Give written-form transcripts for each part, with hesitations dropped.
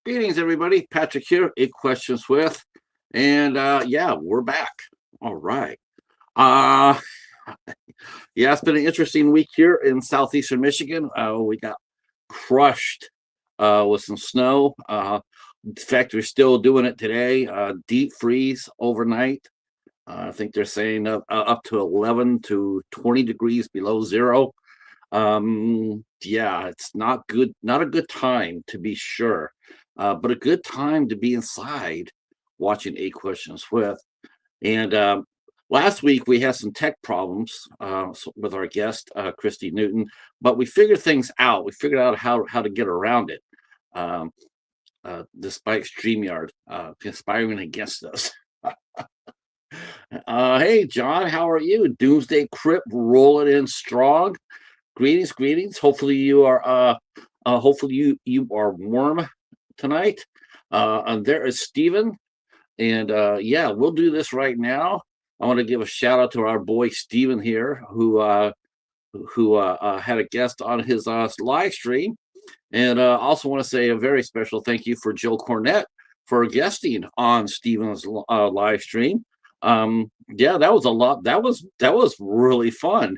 Greetings, everybody. Patrick here, 8 Questions With. And yeah, we're back. All right. Uh, yeah, it's been an interesting week here in southeastern Michigan. We got crushed with some snow. In fact, we're still doing it today. Deep freeze overnight. I think they're saying up to 11 to 20 degrees below zero. Yeah, it's not good, not a good time to be sure, but a good time to be inside watching 8 Questions With. And last week we had some tech problems with our guest, Christi Newton, but we figured things out. We figured out how to get around it, um, despite StreamYard conspiring against us. Hey, John, how are you? Doomsday Crypt rolling in strong. Greetings. Hopefully you are you are warm tonight. And there is Stephen. And yeah, we'll do this right now. I want to give a shout out to our boy Stephen here, who had a guest on his live stream. And also want to say a very special thank you for Joe Cornett for guesting on Stephen's live stream. Yeah, that was a lot. That was really fun.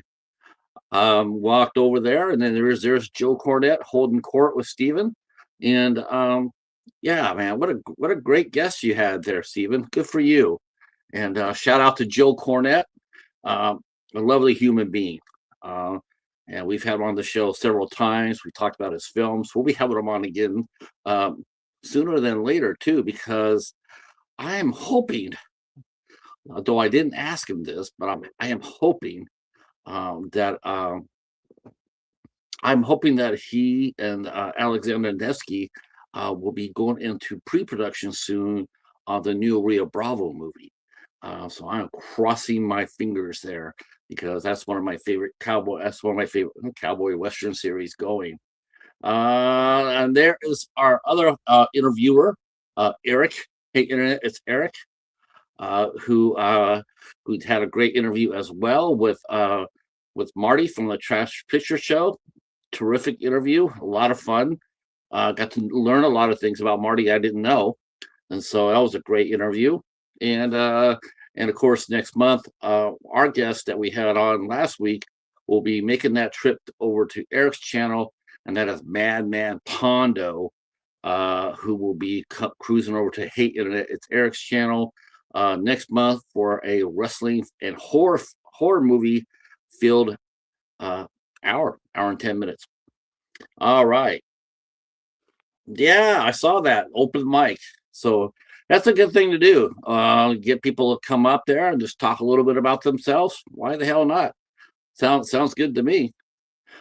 Walked over there, and then there's Joe Cornett holding court with Stephen. And yeah, man, what a great guest you had there, Stephen. Good for you. And shout out to Joe Cornett, a lovely human being. And we've had him on the show several times. We talked about his films. We'll be having him on again sooner than later too, because I am hoping, though I didn't ask him this, but I am hoping that I'm hoping that he and Alexander Nevsky will be going into pre-production soon on the new Rio Bravo movie. So I'm crossing my fingers there, because that's one of my favorite cowboy western series going. And there is our other interviewer, Eric. Hey, Internet, it's Eric, who had a great interview as well with Marty from the Trash Picture Show. Terrific interview, a lot of fun. Got to learn a lot of things about Marty I didn't know, and so that was a great interview. And of course, next month, our guest that we had on last week will be making that trip over to Eric's channel, and that is Madman Pondo, who will be cruising over to Hate Internet. It's Eric's channel next month for a wrestling and horror movie filled hour and 10 minutes. All right. Yeah, I saw that open mic. So that's a good thing to do. Get people to come up there and just talk a little bit about themselves. Why the hell not? Sounds good to me.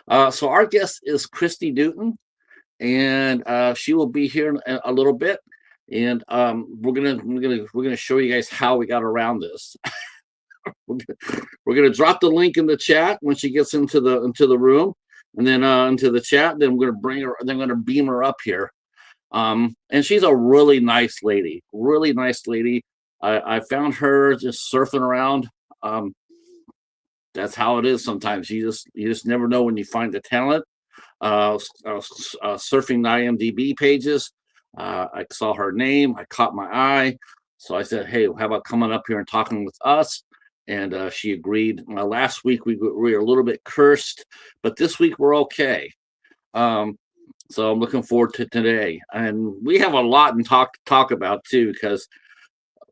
So our guest is Christi Newton, and she will be here in a little bit. And we're gonna show you guys how we got around this. We're gonna drop the link in the chat when she gets into the room, and then into the chat. Then we're gonna bring her. Then I'm gonna beam her up here. And she's a really nice lady. Really nice lady. I found her just surfing around. That's how it is sometimes. You just never know when you find the talent. Surfing IMDb pages. I saw her name. I caught my eye. So I said, "Hey, how about coming up here and talking with us?" And she agreed. Last week we were a little bit cursed, but this week we're okay. So I'm looking forward to today, and we have a lot to talk about too, because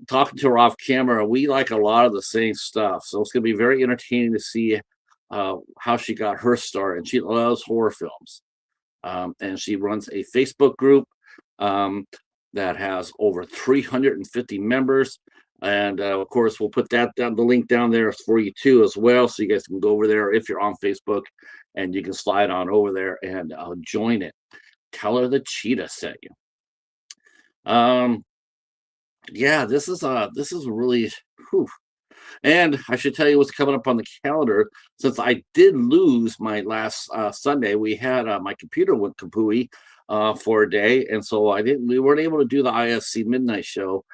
talking to her off camera, we like a lot of the same stuff. So it's going to be very entertaining to see how she got her start, and she loves horror films. And she runs a Facebook group that has over 350 members. And of course, we'll put the link down there for you too as well, so you guys can go over there if you're on Facebook, and you can slide on over there and join it. Tell her the cheetah sent you. Yeah, this is really, whew. And I should tell you what's coming up on the calendar. Since I did lose my last Sunday, we had my computer went kapooey for a day, and so we weren't able to do the ISC midnight show,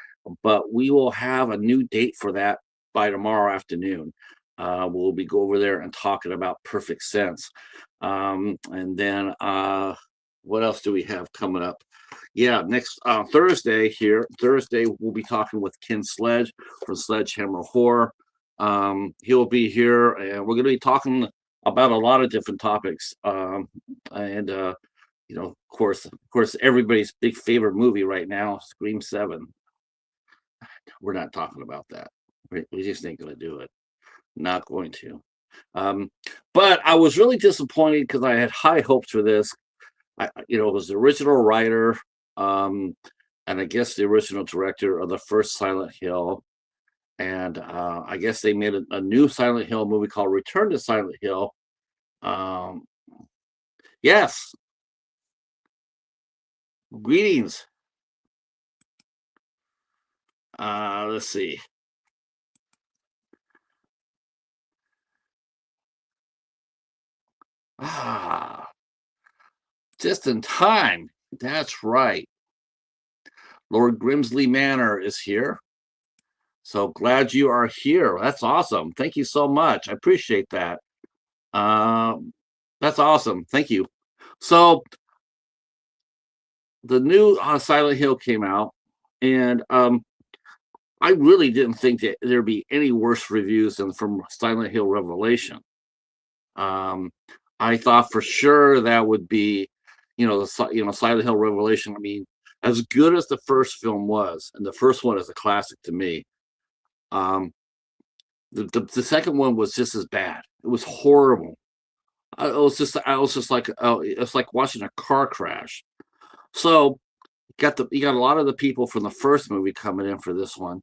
but we will have a new date for that by tomorrow afternoon. We'll be go over there and talking about Perfect Sense. And then what else do we have coming up? Yeah, next Thursday here. Thursday we'll be talking with Ken Sledge from Sledgehammer Horror. He'll be here, and we're going to be talking about a lot of different topics. And of course, everybody's big favorite movie right now, Scream 7. We're not talking about that. We just ain't going to do it. Not going to. But I was really disappointed because I had high hopes for this. It was the original writer, and I guess the original director of the first Silent Hill. And I guess they made a new Silent Hill movie called Return to Silent Hill. Um, yes, greetings. Let's see. Ah, just in time. That's right. Lord Grimsley Manor is here. So glad you are here. That's awesome. Thank you so much. I appreciate that. Um, that's awesome. Thank you. So the new Silent Hill came out, and I really didn't think that there'd be any worse reviews than from Silent Hill Revelation. Um, I thought for sure that would be, Silent Hill Revelation. I mean, as good as the first film was, and the first one is a classic to me. Um, the second one was just as bad. It was horrible. I was just like, oh, it's like watching a car crash. So you got a lot of the people from the first movie coming in for this one,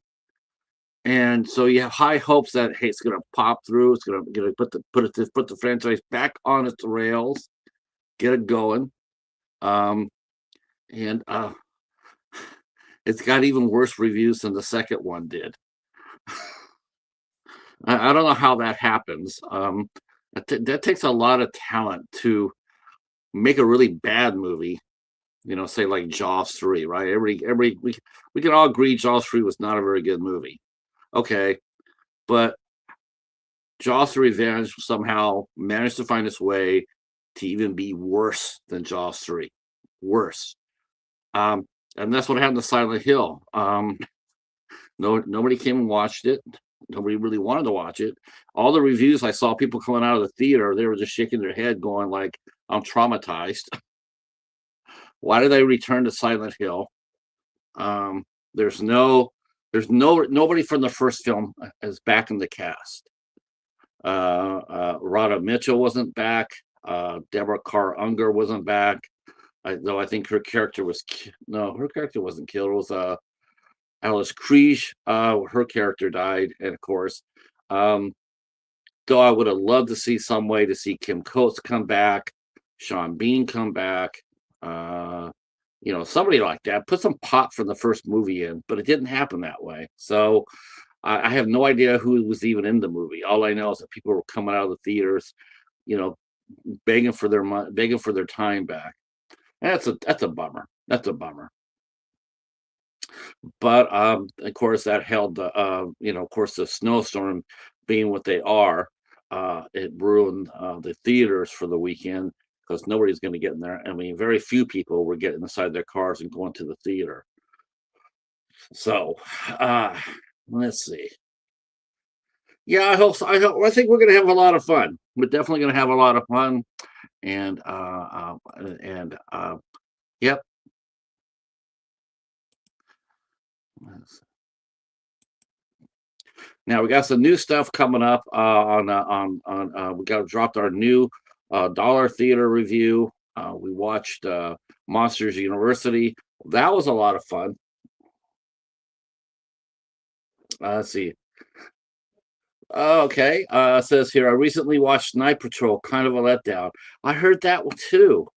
and so you have high hopes that, hey, it's going to pop through. It's going to put the franchise back on its rails, get it going, um, and it's got even worse reviews than the second one did. I don't know how that happens. That takes a lot of talent to make a really bad movie. Say like Jaws 3, right? We can all agree Jaws 3 was not a very good movie. Okay, but Jaws: The Revenge somehow managed to find its way to even be worse than Jaws 3. Worse. And that's what happened to Silent Hill. Nobody came and watched it. Nobody really wanted to watch it. All the reviews I saw, people coming out of the theater, they were just shaking their head, going like, "I'm traumatized. Why did I return to Silent Hill?" Um, there's nobody from the first film is back in the cast. Rhoda Mitchell wasn't back. Deborah Carr Unger wasn't back. Though I think her character was no, her character wasn't killed. It was Alice Kriege. Her character died, and of course, um, though I would have loved to see some way to see Kim Coates come back, Sean Bean come back. Somebody like that. Put some pop from the first movie in, but it didn't happen that way. So I have no idea who was even in the movie. All I know is that people were coming out of the theaters, you know, begging for their money, begging for their time back. And that's a bummer. That's a bummer. But of course, that held the of course, the snowstorm being what they are, it ruined the theaters for the weekend because nobody's going to get in there. I mean, very few people were getting inside their cars and going to the theater. So uh, let's see. Yeah, I hope so. I think we're going to have a lot of fun. We're definitely going to have a lot of fun, and yep. Now we got some new stuff coming up on we got dropped our new dollar theater review. We watched Monsters University. That was a lot of fun. Let's see. Okay, says here I recently watched Night Patrol. Kind of a letdown. I heard that one too.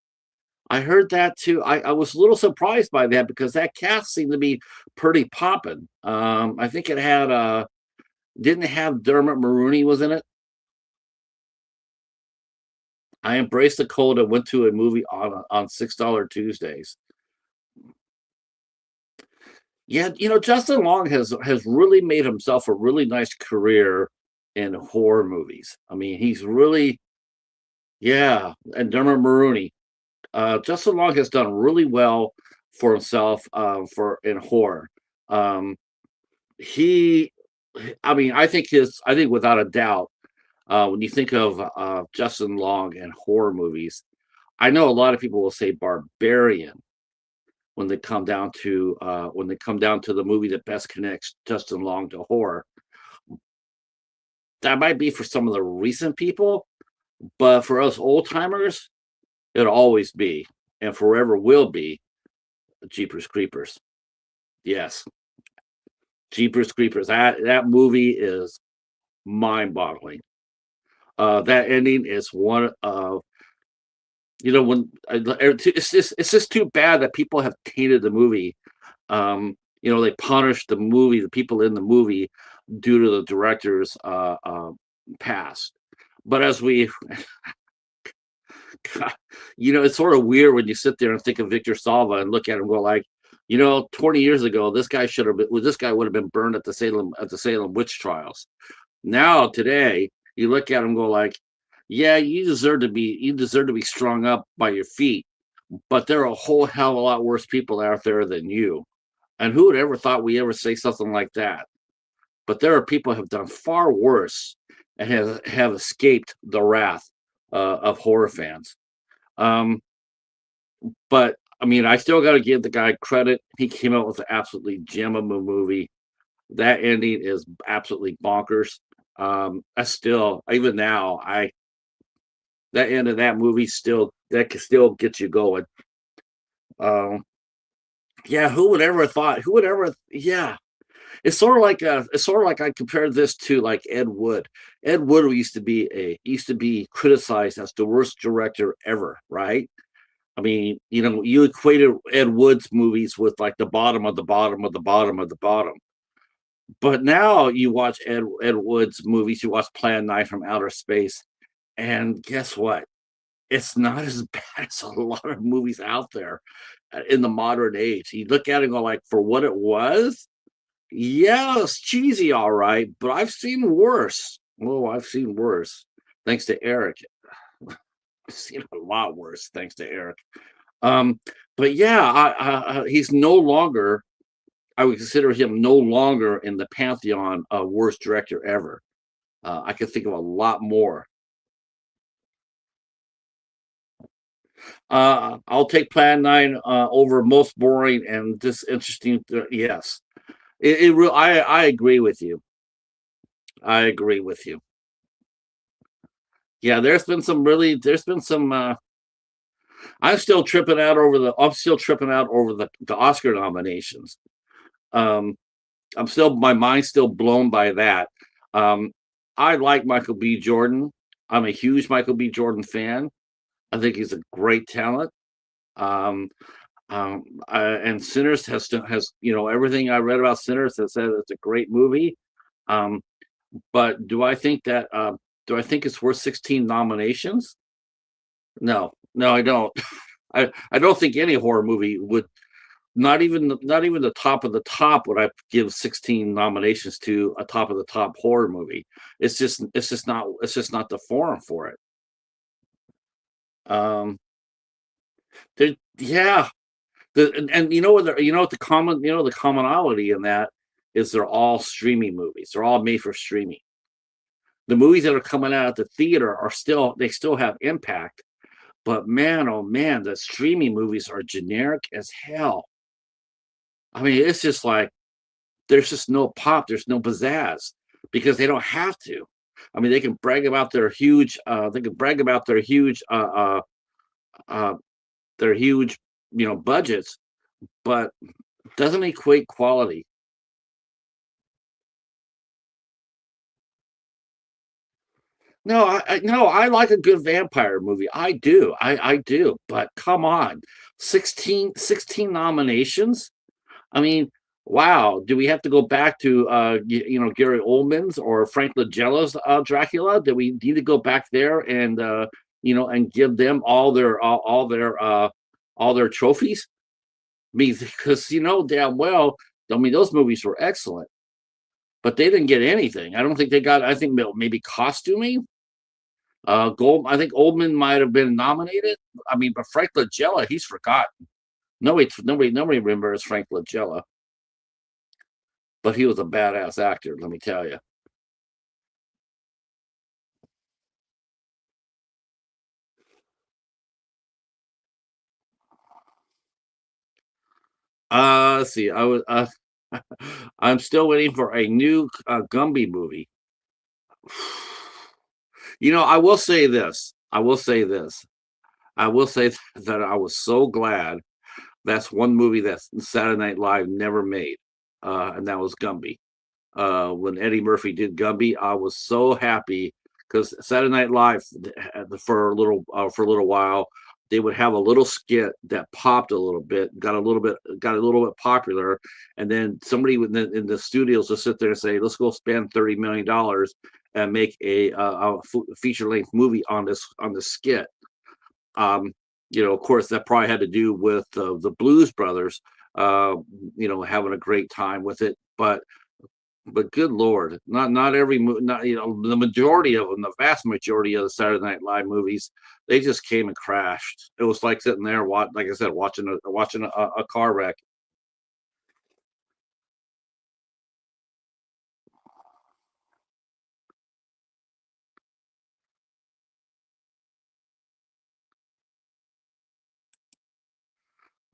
I heard that too. I was a little surprised by that because that cast seemed to be pretty popping. I think it had didn't have Dermot Mulroney was in it. I embraced the cold and went to a movie on $6 Tuesdays. Yeah, Justin Long has really made himself a really nice career in horror movies. I mean, he's really yeah, and Dermot Mulroney. Justin Long has done really well for himself for in horror. Um, he, I mean, I think without a doubt, when you think of Justin Long and horror movies, I know a lot of people will say Barbarian when they come down to the movie that best connects Justin Long to horror. That might be for some of the recent people, but for us old timers, it'll always be and forever will be Jeepers Creepers. Yes, Jeepers Creepers. That movie is mind-boggling. That ending is one of when it's just too bad that people have tainted the movie. They punished the people in the movie due to the director's past. But as we, it's sort of weird when you sit there and think of Victor Salva and look at him and go like, 20 years ago, this guy would have been burned at the Salem witch trials. Now today, you look at him and go like, yeah, you deserve to be strung up by your feet, but there are a whole hell of a lot worse people out there than you. And who would ever thought we ever say something like that? But there are people who have done far worse and have escaped the wrath of horror fans. But I mean, I still got to give the guy credit. He came out with an absolutely gem of a movie. That ending is absolutely bonkers. Even now, that end of that movie that can still get you going. Yeah, who would ever thought? Who would ever? Yeah, it's sort of like I compared this to like Ed Wood. Ed Wood used to be criticized as the worst director ever, right? I mean, you equated Ed Wood's movies with like the bottom of the bottom of the bottom of the bottom. But now you watch Ed Wood's movies, you watch Plan 9 from Outer Space, and guess what? It's not as bad as a lot of movies out there in the modern age. You look at it and go like, for what it was, yeah, it's cheesy, all right, but I've seen worse. Oh, I've seen worse. Thanks to Eric. I've seen a lot worse, thanks to Eric. But yeah, he's no longer. I would consider him no longer in the pantheon of worst director ever. I could think of a lot more. I'll take Plan 9 over most boring and disinteresting. Yes, I agree with you. I agree with you. Yeah, there's been some. I'm still tripping out over the Oscar nominations. My mind's still blown by that. I like Michael B. Jordan. I'm a huge Michael B. Jordan fan. I think he's a great talent. And Sinners has everything I read about Sinners has said it's a great movie. But do I think it's worth 16 nominations? No, I don't. I don't think any horror movie would. Not even the top of the top would I give 16 nominations to a top of the top horror movie. It's just not the forum for it. Yeah, and the commonality in that is they're all streaming movies. They're all made for streaming. The movies that are coming out at the theater they still have impact, but man, oh man, the streaming movies are generic as hell. I mean, it's just like there's just no pop, there's no pizzazz because they don't have to. I mean, they can brag about their huge budgets, but doesn't equate quality. No, I like a good vampire movie. I do. I do. But come on. 16 nominations? I mean, wow. Do we have to go back to Gary Oldman's or Frank Langella's Dracula? Do we need to go back there and and give them all their trophies? I mean, because damn well, I mean, those movies were excellent, but they didn't get anything. I don't think they got. I think maybe costuming. I think Oldman might have been nominated. I mean, but Frank Langella, he's forgotten. nobody remembers Frank Langella, but he was a badass actor. Let me tell you. Let's see. I'm still waiting for a new Gumby movie. I will say this. I will say this. I will say that I was so glad that's one movie that Saturday Night Live never made, and that was Gumby. When Eddie Murphy did Gumby, I was so happy because Saturday Night Live for a little while they would have a little skit that popped a little bit, got a little bit popular, and then somebody in the studios will sit there and say, "Let's go spend $30 million and make a feature length movie on this skit." Um, of course, that probably had to do with the Blues Brothers, having a great time with it, but good lord, not every not the majority of them, the vast majority of the Saturday Night Live movies, they just came and crashed. It was like sitting there, like I said, watching a car wreck.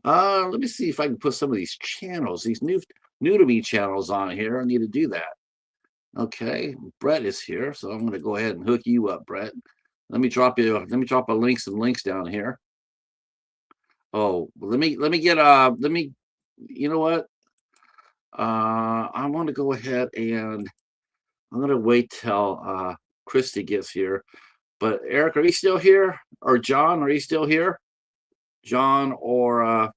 Let me see if I can put some of these channels, these new to me channels on here. I need to do that. Okay, Brett is here, so I'm going to go ahead and hook you up, Brett. Let me drop some links down here. Oh, let me, you know what? I want to go ahead and I'm going to wait till Christy gets here. But Eric, are you still here? Or John, are you still here? John or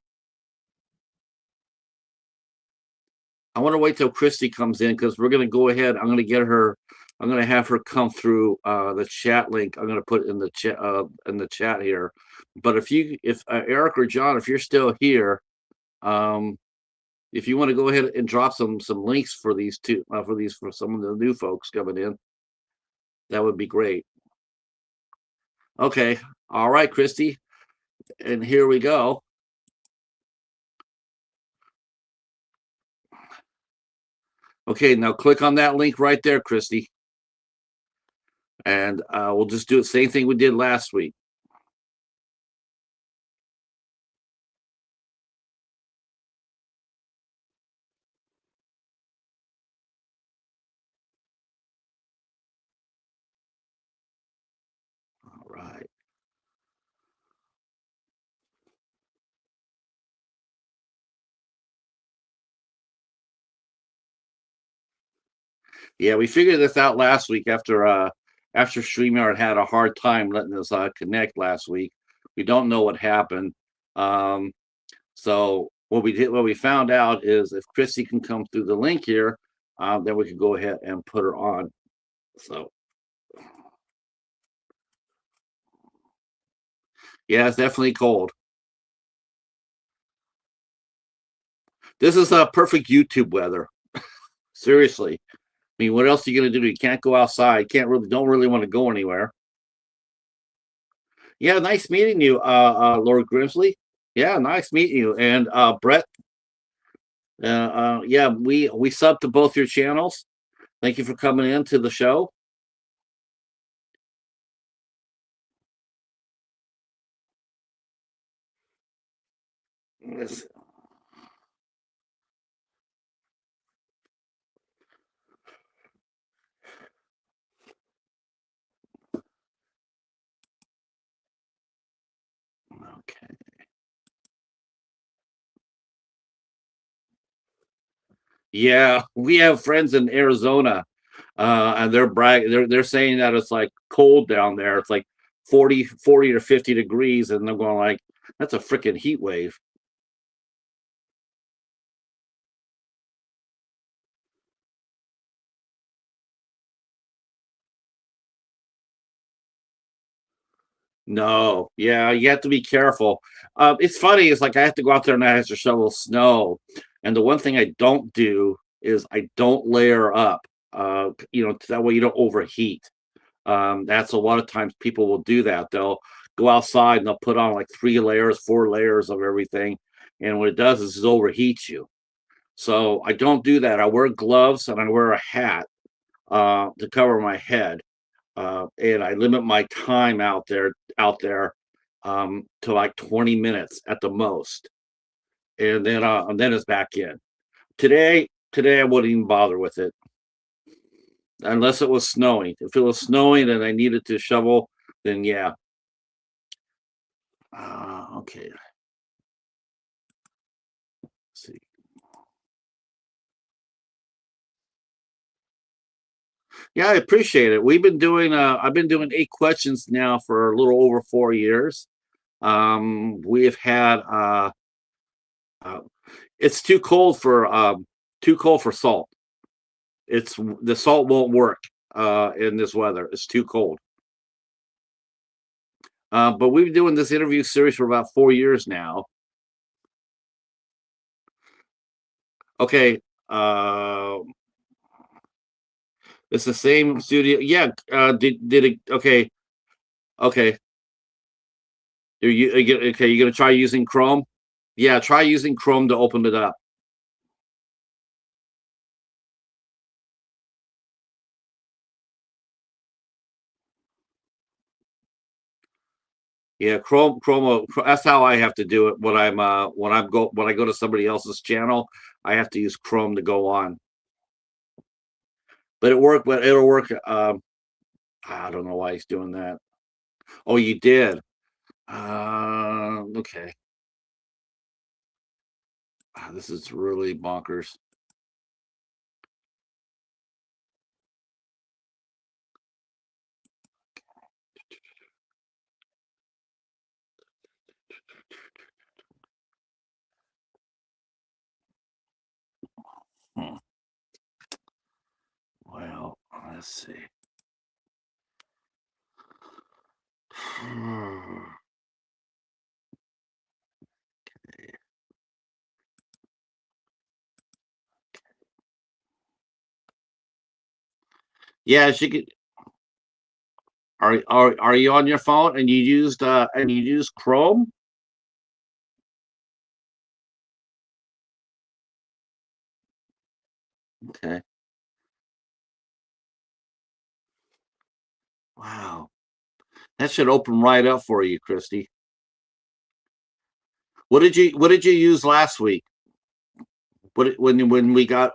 I want to wait till Christy comes in because we're going to go ahead. I'm going to get her. I'm going to have her come through the chat link. I'm going to put in the chat here. But if Eric or John, if you're still here, um, if you want to go ahead and drop some links for these two for some of the new folks coming in, that would be great. Okay, all right, Christy, and here we go. Okay, now click on that link right there, Christy, and we'll just do the same thing we did last week. All right. Yeah, we figured this out last week after StreamYard had a hard time letting us connect last week. We don't know what happened. So what we found out is if Christy can come through the link here, then we can go ahead and put her on. So yeah, it's definitely cold. This is a perfect YouTube weather. Seriously. I mean, what else are you gonna do? You can't go outside. Don't really want to go anywhere. Yeah, nice meeting you, Lord Grimsley. Yeah, nice meeting you. And Brett, yeah, we sub to both your channels. Thank you for coming in to the show. Yes. Okay. Yeah, we have friends in Arizona, and they're saying that it's like cold down there. It's like 40 to 50 degrees, and they're going like, that's a freaking heat wave. No, yeah, you have to be careful. It's funny. It's like I have to go out there and I have to shovel snow, and the one thing I don't do is I don't layer up. That way you don't overheat. That's a lot of times people will do that. go outside and they'll put on like 3 layers, 4 layers of everything. And what it does is it overheats you. So I don't do that. I wear gloves and I wear a hat to cover my head. And I limit my time out there to like 20 minutes at the most. And then it's back in. Today I wouldn't even bother with it unless it was snowing. If it was snowing and I needed to shovel, then yeah. Okay. Let's see. Yeah, I appreciate it. We've been doing I've been doing 8 questions now for a little over 4 years. We've had it's too cold for salt. It's the salt won't work in this weather. It's too cold. But we've been doing this interview series for about 4 years now. Okay. It's the same studio. Yeah. Did it? Okay. Okay. Okay? You're gonna try using Chrome? Yeah. Try using Chrome to open it up. Yeah, Chrome. That's how I have to do it when I go to somebody else's channel. I have to use Chrome to go on. But it'll work. I don't know why he's doing that. Oh, you did. Okay. This is really bonkers. Hmm. Well, let's see. Yeah, she could. Are you on your phone and you used Chrome? Okay. Wow. That should open right up for you, Christy. What did you use last week? When we got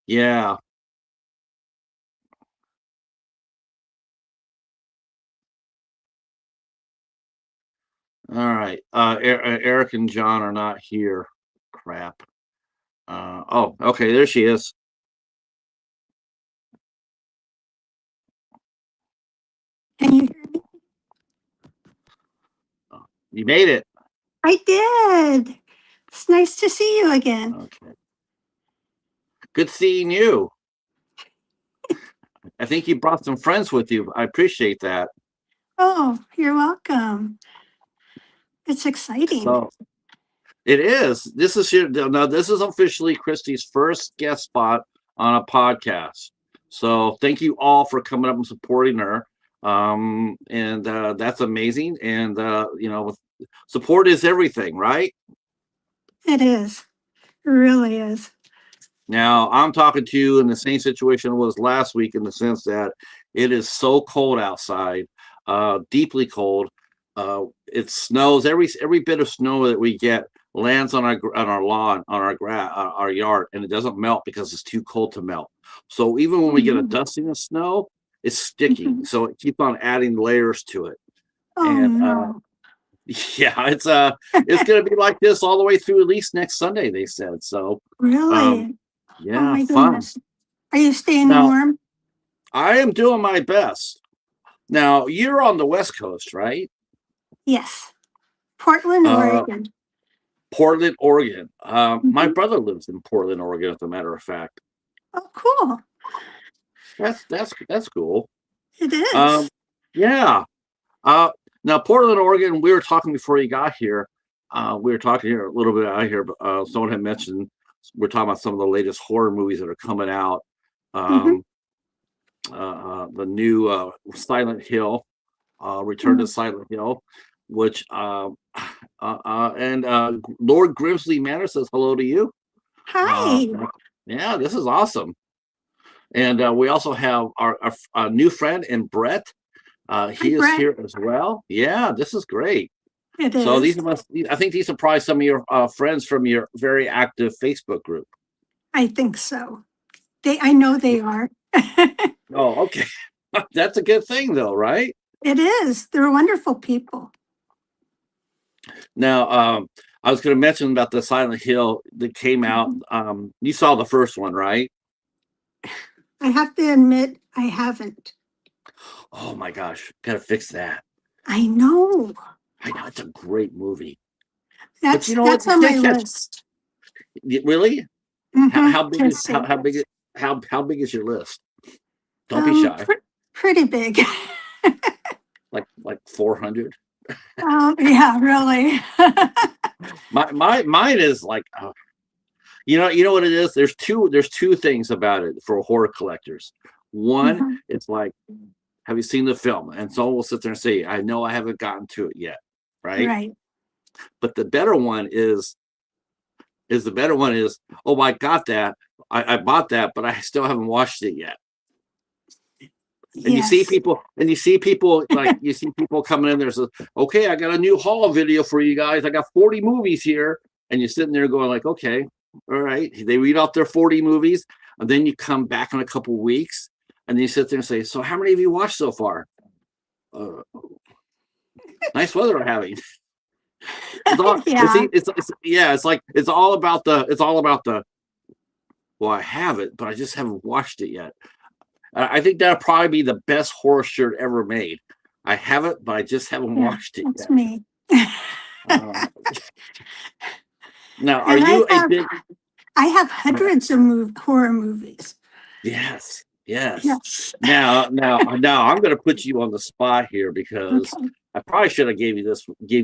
yeah. All right. Eric and John are not here. Crap. Oh, okay, there she is. Can you hear me? You made it. I did. It's nice to see you again. Okay. Good seeing you. I think you brought some friends with you. I appreciate that. Oh, you're welcome. It's exciting. So it is. This is officially Christy's first guest spot on a podcast. So thank you all for coming up and supporting her. And that's amazing. And support is everything, right? It is. It really is. Now, I'm talking to you in the same situation it was last week in the sense that it is so cold outside, deeply cold. It snows. Every bit of snow that we get lands on our lawn, on our yard, and it doesn't melt because it's too cold to melt. So even when we get a dusting of snow, it's sticky. So it keeps on adding layers to it. Oh, And no. yeah, it's going to be like this all the way through at least next Sunday, they said. So Really? Oh, yeah, my fun. goodness. Are you staying Now, warm? I am doing my best. Now, you're on the West Coast, right? Yes. Portland, Oregon. Portland, Oregon. My Mhm. brother lives in Portland, Oregon, as a matter of fact. Oh, cool. That's cool. It Um, is. yeah. Now Portland, Oregon. We were talking before you got here. We were talking here a little bit out here, but someone had mentioned we're talking about some of the latest horror movies that are coming out. Mhm. The new Silent Hill. Return to Silent Hill, which and Lord Grimsley Manor says hello to you. Hi. Yeah, this is awesome. And we also have our new friend and Brett. He is Brett. here as well. Yeah, this is great. It So is. I think these are probably some of your friends from your very active Facebook group. I think so. I know they are. Oh, okay. That's a good thing though, right? It is. They're wonderful people. Now, I was going to mention about the Silent Hill that came out. You saw the first one, right? I have to admit, I haven't. Oh my gosh, gotta fix that. I know. I know it's a great movie. That's you know what? on my list. Really? How big is how big is your list? Don't be shy. Pretty big. like 400. Yeah, really. Mine is like, you know what it is. There's two things about it for horror collectors. One, it's like, have you seen the film? And someone will sit there and say, I know I haven't gotten to it yet, right? Right. But the better one is, oh, I got that. I bought that, but I still haven't watched it yet. And you see people like you see people coming in there. So, okay, I got a new haul video for you guys. I got 40 movies here, and you're sitting there going like, okay, all right. They read off their 40 movies, and then you come back in a couple of weeks, and you sit there and say, so how many have you watched so far? Nice weather we're having. It's all about the. Well, I have it, but I just haven't watched it yet. I think that'll probably be the best horror shirt ever made. I have it, but I just haven't watched it that's yet. Me. Now, are you a big? I have hundreds of horror movies. Yes. Now, I'm going to put you on the spot here because I probably should have gave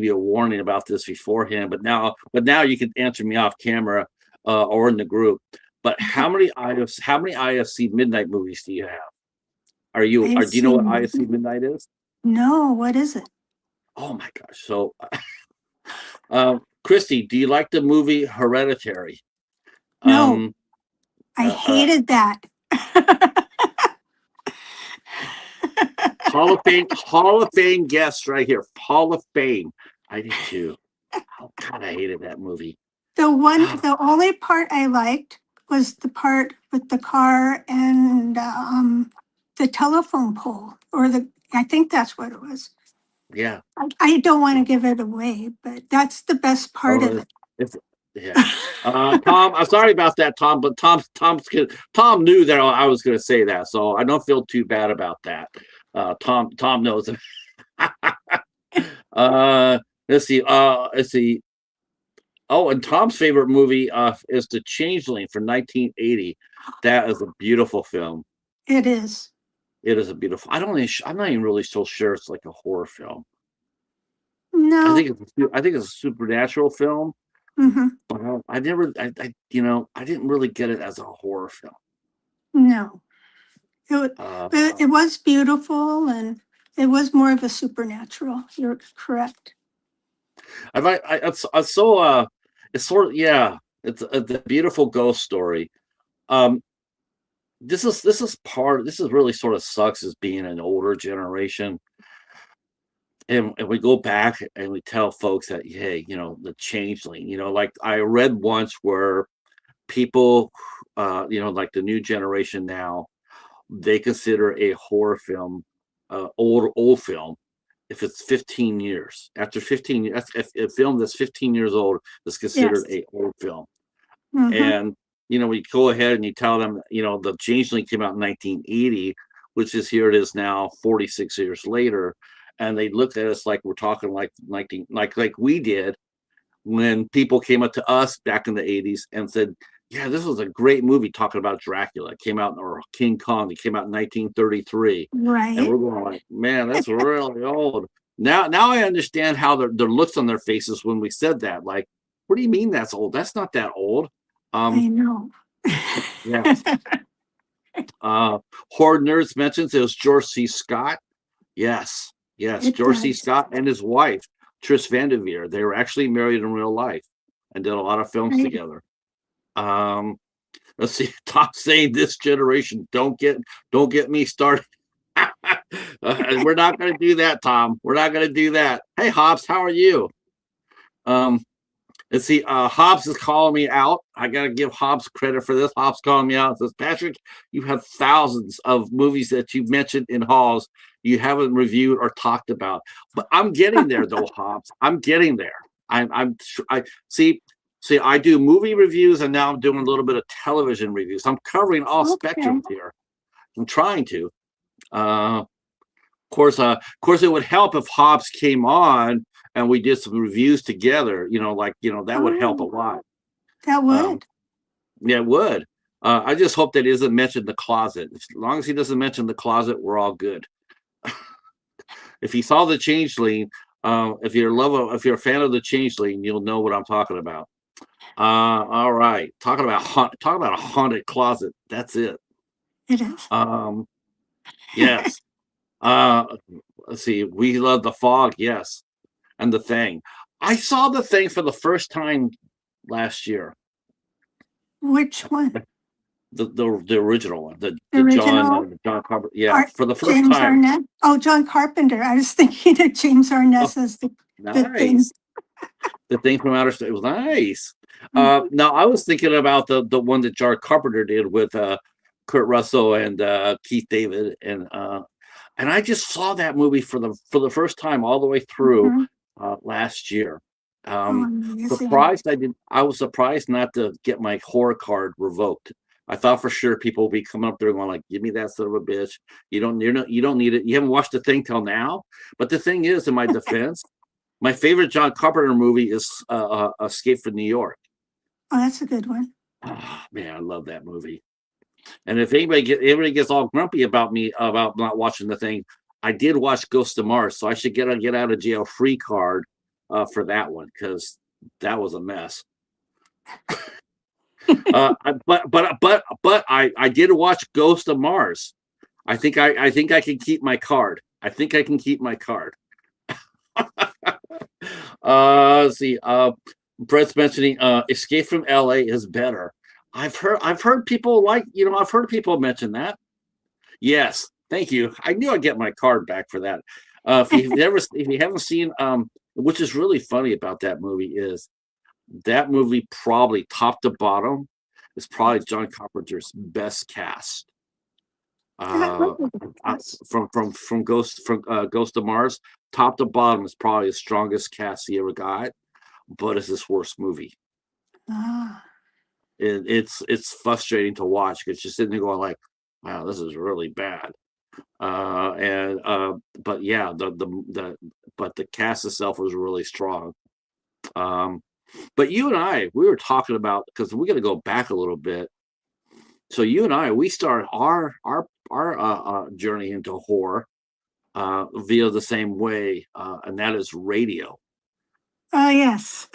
you a warning about this beforehand. But now you can answer me off camera or in the group. But how many IFC Midnight movies do you have? Do you know what IFC Midnight is? No, what is it? Oh my gosh! So, Christy, do you like the movie Hereditary? No, I hated that. Hall of Fame guest right here. Hall of Fame. I did too. Oh God, I hated that movie. The only part I liked was the part with the car and the telephone pole, I think that's what it was. Yeah. I don't want to give it away, but that's the best part of it. Tom, I'm sorry about that, Tom, but Tom knew that I was going to say that, so I don't feel too bad about that. Tom knows it. Let's see. Oh, and Tom's favorite movie is The Changeling from 1980. That is a beautiful film. It is. It is a beautiful. I'm not even really so sure it's like a horror film. No, I think it's a supernatural film. But I didn't really get it as a horror film. No, it was beautiful, and it was more of a supernatural. You're correct. It's sort of, yeah. It's a beautiful ghost story. This really sort of sucks as being an older generation. And we go back and we tell folks that, hey, the Changeling, like I read once where people, like the new generation now, they consider a horror film, old film, if it's 15 years. After 15 years, if a film that's 15 years old is considered a old film. And, we go ahead and you tell them, the Changeling came out in 1980, which is here it is now 46 years later. And they looked at us like we're talking like we did when people came up to us back in the 80s and said, yeah, this was a great movie talking about Dracula. It came out, or King Kong. It came out in 1933. Right. And we're going like, man, that's really old. Now I understand how their looks on their faces when we said that. Like, what do you mean that's old? That's not that old. I know. Yeah. Horror Nerds mentions it was George C. Scott. Yes. Yes, It George C. does. Scott and his wife, Tris Van Devere, they were actually married in real life and did a lot of films Right. together. Um, let's see, Tom saying this generation, don't get me started. We're not going to do that, Tom. We're not going to do that. Hey, Hobbs, how are you? Um, let's see. Hobbs is calling me out. I got to give Hobbs credit for this. Hobbs calling me out. Says, Patrick, you have thousands of movies that you've mentioned in halls you haven't reviewed or talked about. But I'm getting there, though, Hobbs. I'm getting there. I see. See, I do movie reviews, and now I'm doing a little bit of television reviews. I'm covering all Okay. spectrums here. I'm trying to. Of course, it would help if Hobbs came on and we did some reviews together. That would help a lot. That Um, would. yeah, it would. I just hope that he doesn't mention the closet. As long as he doesn't mention the closet, we're all good. If you saw the Changeling, if you're a fan of the Changeling, you'll know what I'm talking about. All right, talking about a haunted closet. That's it. It is. Yes. Uh, let's see. We love the fog. Yes, and the Thing. I saw the Thing for the first time last year. Which one? The original one, the Original? John Carpenter. Yeah, for the first James time. Arnett. Oh, John Carpenter. I was thinking of James Arnett Oh, as the Thing. nice. The Thing from Outer Space. It was nice. Mhm. Now I was thinking about the one that John Carpenter did with Kurt Russell and Keith David, and I just saw that movie for the first time all the way through Mhm. last year. Oh, amazing. I was surprised not to get my horror card revoked. I thought for sure people would be coming up there going like, "Give me that son of a bitch! You don't need it. You haven't watched the Thing till now." But the thing is, in my defense, my favorite John Carpenter movie is Escape from New York. Oh, that's a good one. Oh, man, I love that movie. And if anybody gets all grumpy about me about not watching the Thing, I did watch Ghost of Mars, so I should get a get out of jail free card for that one because that was a mess. But I did watch Ghost of Mars. I think I can keep my card. I think I can keep my card. Let's see. Brett's mentioning Escape from LA is better. I've heard people I've heard people mention that. Yes, thank you. I knew I'd get my card back for that. If you haven't seen which is really funny about that movie is that movie probably top to bottom is probably John Carpenter's best cast. From Ghost of Mars, top to bottom is probably the strongest cast he ever got, but it's his worst movie. Ah. It's frustrating to watch because you're sitting there going like, wow, this is really bad. But yeah, the cast itself was really strong. But you and we were talking about because we're gonna go back a little bit. So you and we started our journey into horror via the same way, and that is radio. Oh, yes.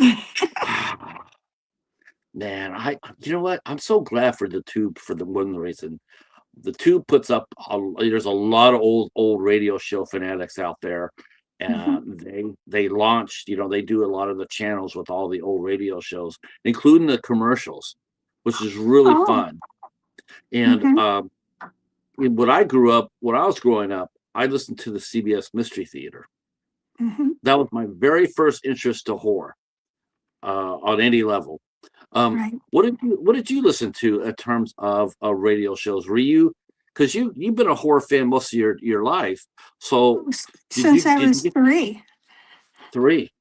Man, you know what? I'm so glad for the Tube for the one reason. The Tube puts up. There's a lot of old radio show fanatics out there, and they launched. They do a lot of the channels with all the old radio shows, including the commercials, which is really fun. And when I was growing up, I listened to the CBS Mystery Theater. That was my very first interest to horror on any level. Right. What did you listen to in terms of radio shows? Were you because you've been a horror fan most of your life? So since I was 3. 3.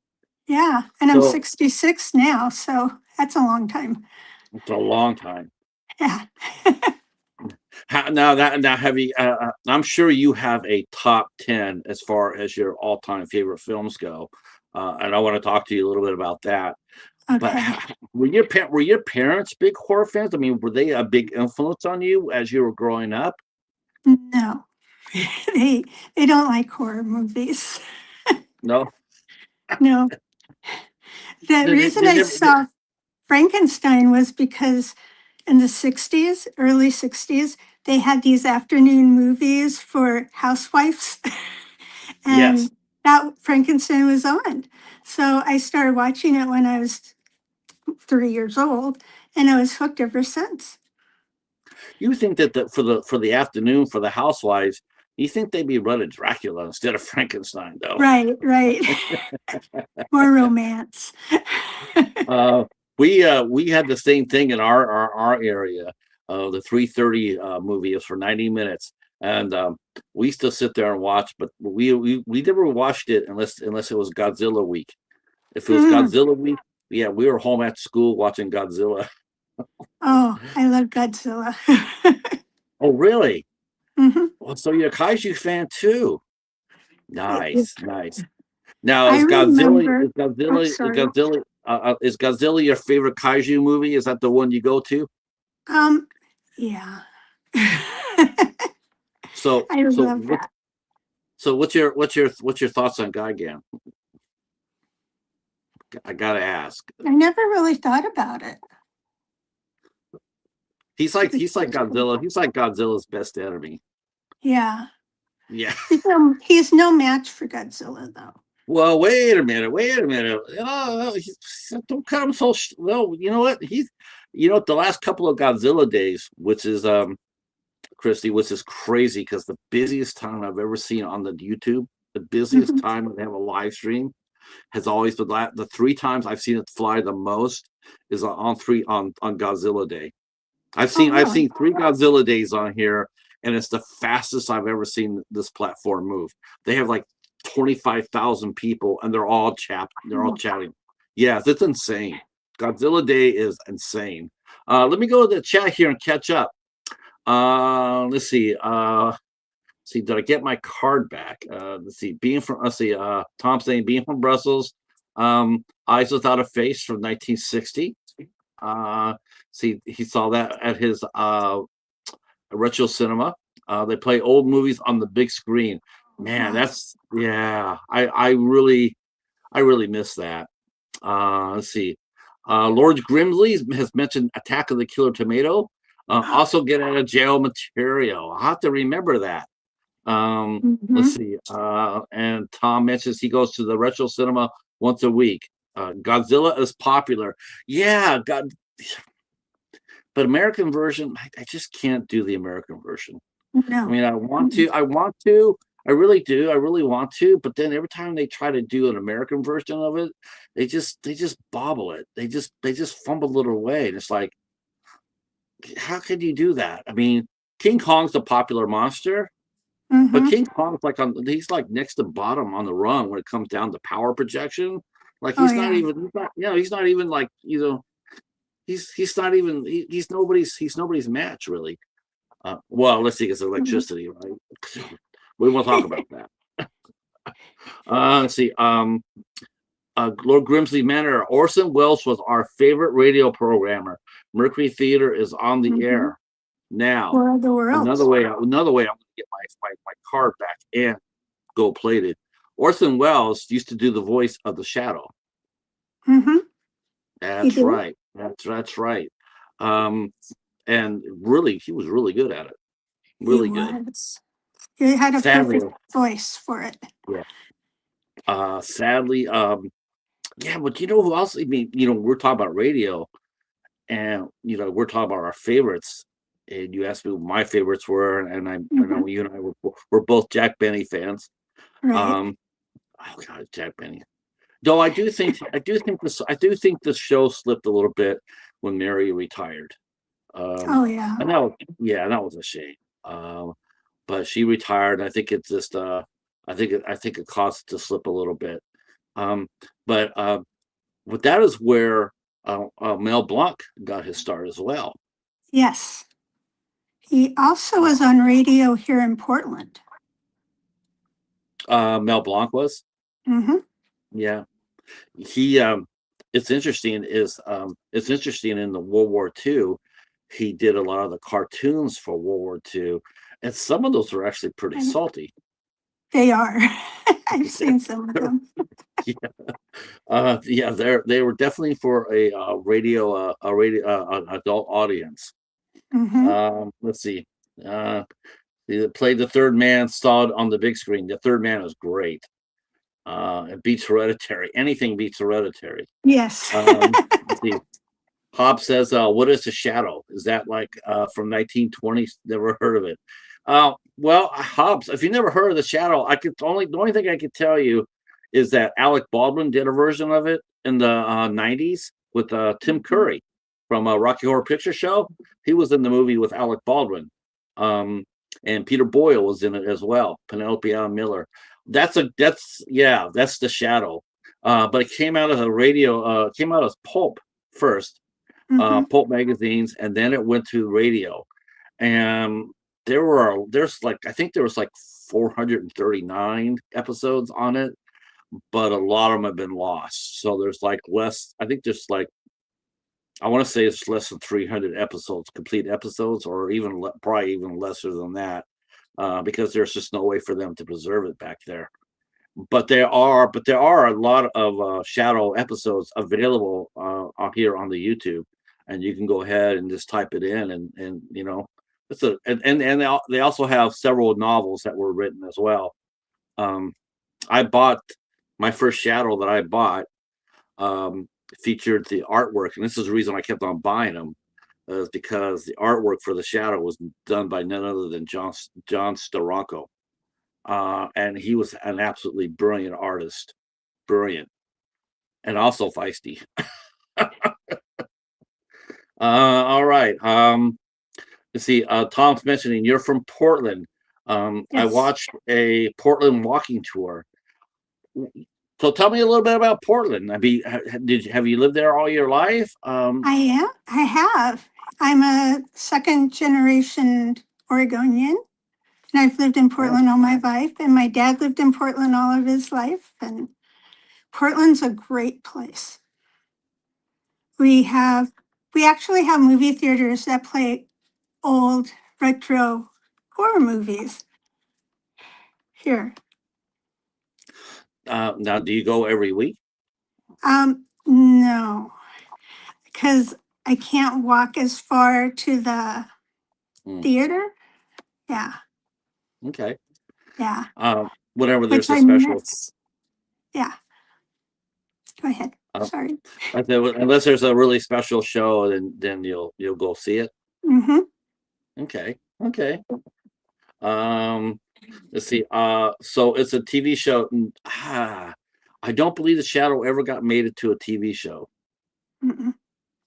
Yeah, and I'm 66 now, so that's a long time. It's a long time. Yeah. Now have you? I'm sure you have a top 10 as far as your all-time favorite films go, and I want to talk to you a little bit about that. Okay. But were your parents big horror fans? I mean, were they a big influence on you as you were growing up? No, they don't like horror movies. No. No. The reason I saw Frankenstein was because in the 60s, early 60s, they had these afternoon movies for housewives. and Yes. that Frankenstein was on. So I started watching it when I was 3 years old, and I was hooked ever since. You think that for the afternoon for the housewives, you think they'd be running Dracula instead of Frankenstein, though? Right, right. More romance. Uh, we had the same thing in our area. The 3:30 movie is for 90 minutes, and we used to sit there and watch, but we never watched it unless it was Godzilla week. If it was Mm. Godzilla week, yeah, we were home after school watching Godzilla. Oh, I love Godzilla. Oh, really? Mhm. Well, so you're a kaiju fan too. Nice, nice. Now, I remember. Oh, sorry. Is Godzilla your favorite kaiju movie? Is that the one you go to? Um, yeah. So I so love what that. so what's your thoughts on Gigan? I gotta ask. I never really thought about it. He's like Godzilla. He's like Godzilla's best enemy. Yeah. Yeah. He's no match for Godzilla, though. Well, wait a minute. Wait a minute. Oh, don't cut him so. Well, you know what? The last couple of Godzilla days, which is Christy, which is crazy because the busiest time I've ever seen on the YouTube, the busiest Mhm. time they have a live stream has always been the 3 times I've seen it fly the most is on Godzilla Day. Oh, I've really? seen 3 Godzilla days on here, and it's the fastest I've ever seen this platform move. They have like 25,000 people, and they're all chatting. Yes, it's insane. Godzilla Day is insane. Let me go to the chat here and catch up. Let's see. Did I get my card back? Let's see, Tom saying being from Brussels, Eyes Without a Face from 1960. He saw that at his retro cinema. They play old movies on the big screen. Man, Wow. I really miss that. Let's see. Lord Grimsley has mentioned Attack of the Killer Tomato. Also get out of jail material. I'll have to remember that. Let's Mhm. see. And Tom mentions he goes to the retro cinema once a week. Godzilla is popular. Yeah, God, but American version, I just can't do the American version. I No. mean, I really do, I really want to, but then every time they try to do an American version of it, they just bobble it. They just fumble it away. And it's like, how could you do that? I mean, King Kong's a popular monster, but Mhm. King Kong's he's like next to bottom on the rung when it comes down to power projection. Like Oh, yeah. he's not even like, he's not even he's nobody's match really. Well, let's see, it's Mhm. electricity, right? We won't talk about that. Let's see. Lord Grimsley Manor. Orson Welles was our favorite radio programmer. Mercury Theater is on the Mhm. air now. War of the Another Worlds. way. Another way. I'm gonna get my card back and gold plated. Orson Welles used to do the voice of the Shadow. Mhm. He That's did. right. That's right. Um, and really, he was really good at it. He Really good. was. He had a Sadly, perfect voice for it. yeah. Sadly, yeah, but you know who else? I mean, we're talking about radio, and we're talking about our favorites. And you asked me what my favorites were, and I know Mhm. you and I were both Jack Benny fans. Right. Um, oh God, Jack Benny. Though I do think the show slipped a little bit when Mary retired. Um, Oh, yeah. and that was a shame. But she retired. And I think it's just I think it caused it to slip a little bit. Um, but that is where Mel Blanc got his start as well. Yes. He also was on radio here in Portland. Mel Blanc was, Mhm. yeah. He it's interesting in the World War II. He did a lot of the cartoons for World War II, and some of those were actually pretty And salty. they are. I've seen some of them. Yeah, yeah, they were definitely for an adult audience. Mhm. Let's see. Uh, He played the third man, saw it on the big screen. The third man is great. It beats Hereditary. Anything beats Hereditary. Yes. Let's see. Hobbs says, "What is the Shadow? Is that like from 1920s? Never heard of it." Well, Hobbs, if you never heard of the Shadow, the only thing I could tell you is that Alec Baldwin did a version of it in the 90s with Tim Curry from Rocky Horror Picture Show. He was in the movie with Alec Baldwin, and Peter Boyle was in it as well. Penelope Ann Miller. That's the Shadow. But it came out as a radio. Came out as pulp first. Pulp magazines, and then it went to radio. And I think there was like 439 episodes on it, but a lot of them have been lost. So there's like less. I think there's like, I want to say it's less than 300 episodes, complete episodes, or even probably even lesser than that, because there's just no way for them to preserve it back there. But there are a lot of Shadow episodes available out here on the YouTube, and you can go ahead and just type it in, and they also have several novels that were written as well. I bought my first Shadow that I bought, featured the artwork, and this is the reason I kept on buying them, is because the artwork for the Shadow was done by none other than John Steranko. And he was an absolutely brilliant artist, brilliant, and also feisty. All right. Let's see. Tom's mentioning you're from Portland. Yes. I watched a Portland walking tour. So tell me a little bit about Portland. I mean, have you lived there all your life? I have. I'm a second generation Oregonian. And I've lived in Portland all my life, and my dad lived in Portland all of his life, and Portland's a great place. We actually have movie theaters that play old retro horror movies here. Now, do you go every week? No, because I can't walk as far to the theater. Yeah. Okay. Yeah. Whenever there's Which a special. Yeah. Go ahead. Sorry. Unless there's a really special show, then you'll go see it. Mm-hmm. Okay. Let's see. So it's a TV show. I don't believe the Shadow ever got made it to a TV show. Mm-mm.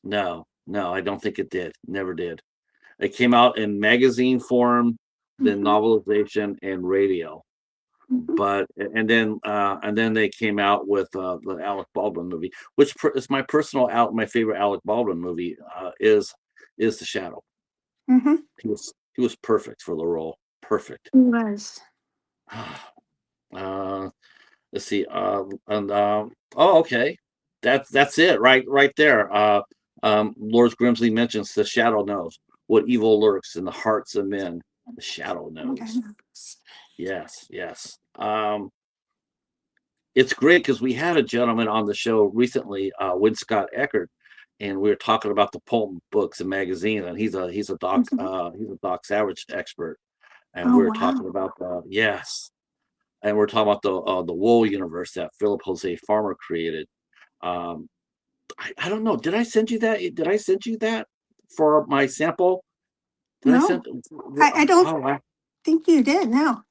No, I don't think it did. Never did. It came out in magazine form, then novelization and radio. But and then they came out with the Alec Baldwin movie, which is my favorite Alec Baldwin movie, is The Shadow. He was perfect for the role. Perfect. He was. Let's see. Okay, that's it right there. Lord Grimsley mentions the Shadow knows what evil lurks in the hearts of men. The Shadow knows. Yes. It's great because we had a gentleman on the show recently, Win Scott Eckert, and we were talking about the pulp books and magazines, and he's a Doc Savage expert, and we were talking about and we're talking about the Wool universe that Philip Jose Farmer created. I don't know. Did I send you that? Did I send you that for my sample? No, I don't think you did. No.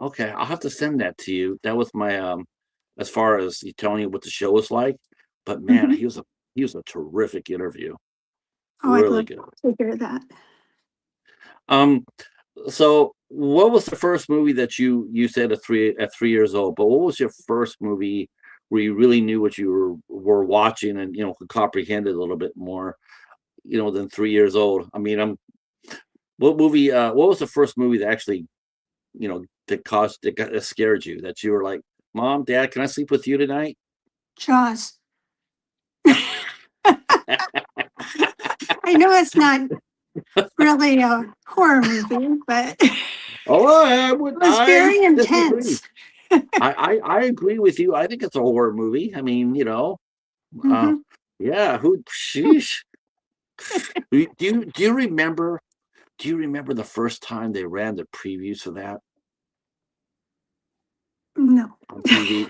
Okay, I'll have to send that to you. That was my as far as you telling you what the show was like. But man, he was a terrific interview. Really good. To hear that. So what was the first movie that you said at 3 years old? But what was your first movie where you really knew what you were watching and could comprehend it a little bit more, than 3 years old? I mean, what was the first movie that actually, that scared you, that you were like, Mom, Dad, can I sleep with you tonight? Jaws. I know it's not really a horror movie, but it was very intense. I agree with you. I think it's a horror movie. I mean, yeah. Sheesh. Do you remember Do you remember the first time they ran the previews for that No. on TV?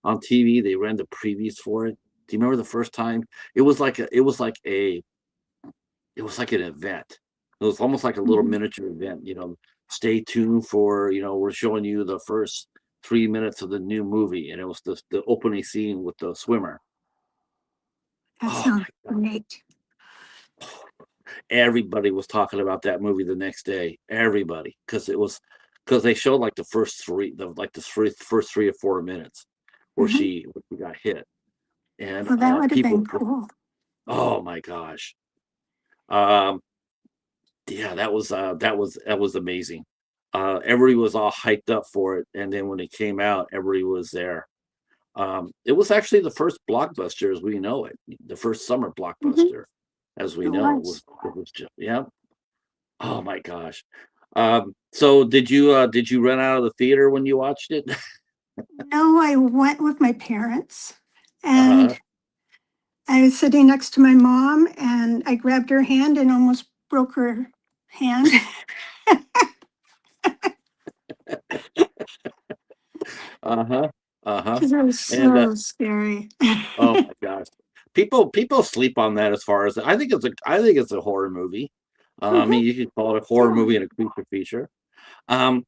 On TV, they ran the previews for it. Do you remember the first time? It was like an event. It was almost like a little Mhm. miniature event. Stay tuned for, we're showing you the first 3 minutes of the new movie, and it was the opening scene with the swimmer. That Oh sounds my God. great. Everybody was talking about that movie the next day. Everybody, because they showed like the first 3 or 4 minutes where Hmm. she got hit, and Well, that would have people. been cool. Oh my gosh. Um, yeah, that was amazing. Everybody was all hyped up for it, and then when it came out, everybody was there. It was actually the first blockbuster as we know it, the first summer Hmm. blockbuster as we It know. was. It was just, yeah. Oh my gosh. So did you run out of the theater when you watched it? No, I went with my parents and Uh-huh. I was sitting next to my mom and I grabbed her hand and almost broke her hand. Uh-huh. Uh-huh. Because it was And so scary. oh my gosh. People sleep on that as far as I think it's a horror movie. I Mhm. mean, you could call it a horror Yeah. movie and a creature feature. Um,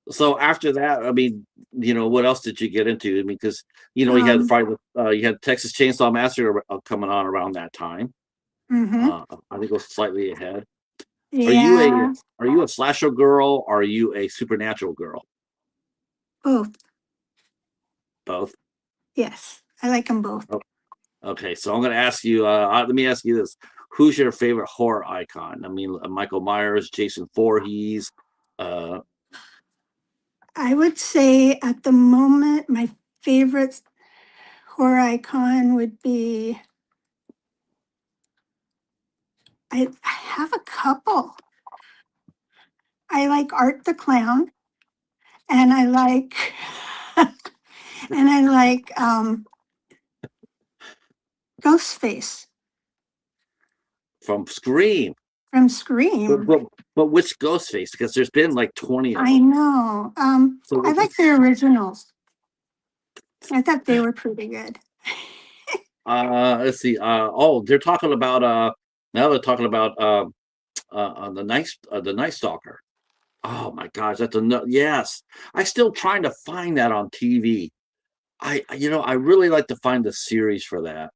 so after that, I mean, what else did you get into? I mean, because Um, you had Texas Chainsaw Massacre coming on around that time. mhm. I think it was slightly ahead. Are you a Yeah, are you a slasher girl? Or are you a supernatural girl? both. Both. Yes, I like them both. Oh, okay, so I'm going to ask you. Let me ask you this: who's your favorite horror icon? I mean, Michael Myers, Jason Voorhees. Uh, I would say at the moment, my favorite horror icon would be, I have a couple. I like Art the Clown, and I like, and I like Ghostface from Scream. from But, Scream. but, but which Ghostface? Because there's been like 20 of I them. know. So I which like the originals. I thought they were pretty good. let's see. They're talking about now they're talking about the Night Stalker. Oh my gosh, yes. I still trying to find that on TV. I really like to find the series for that,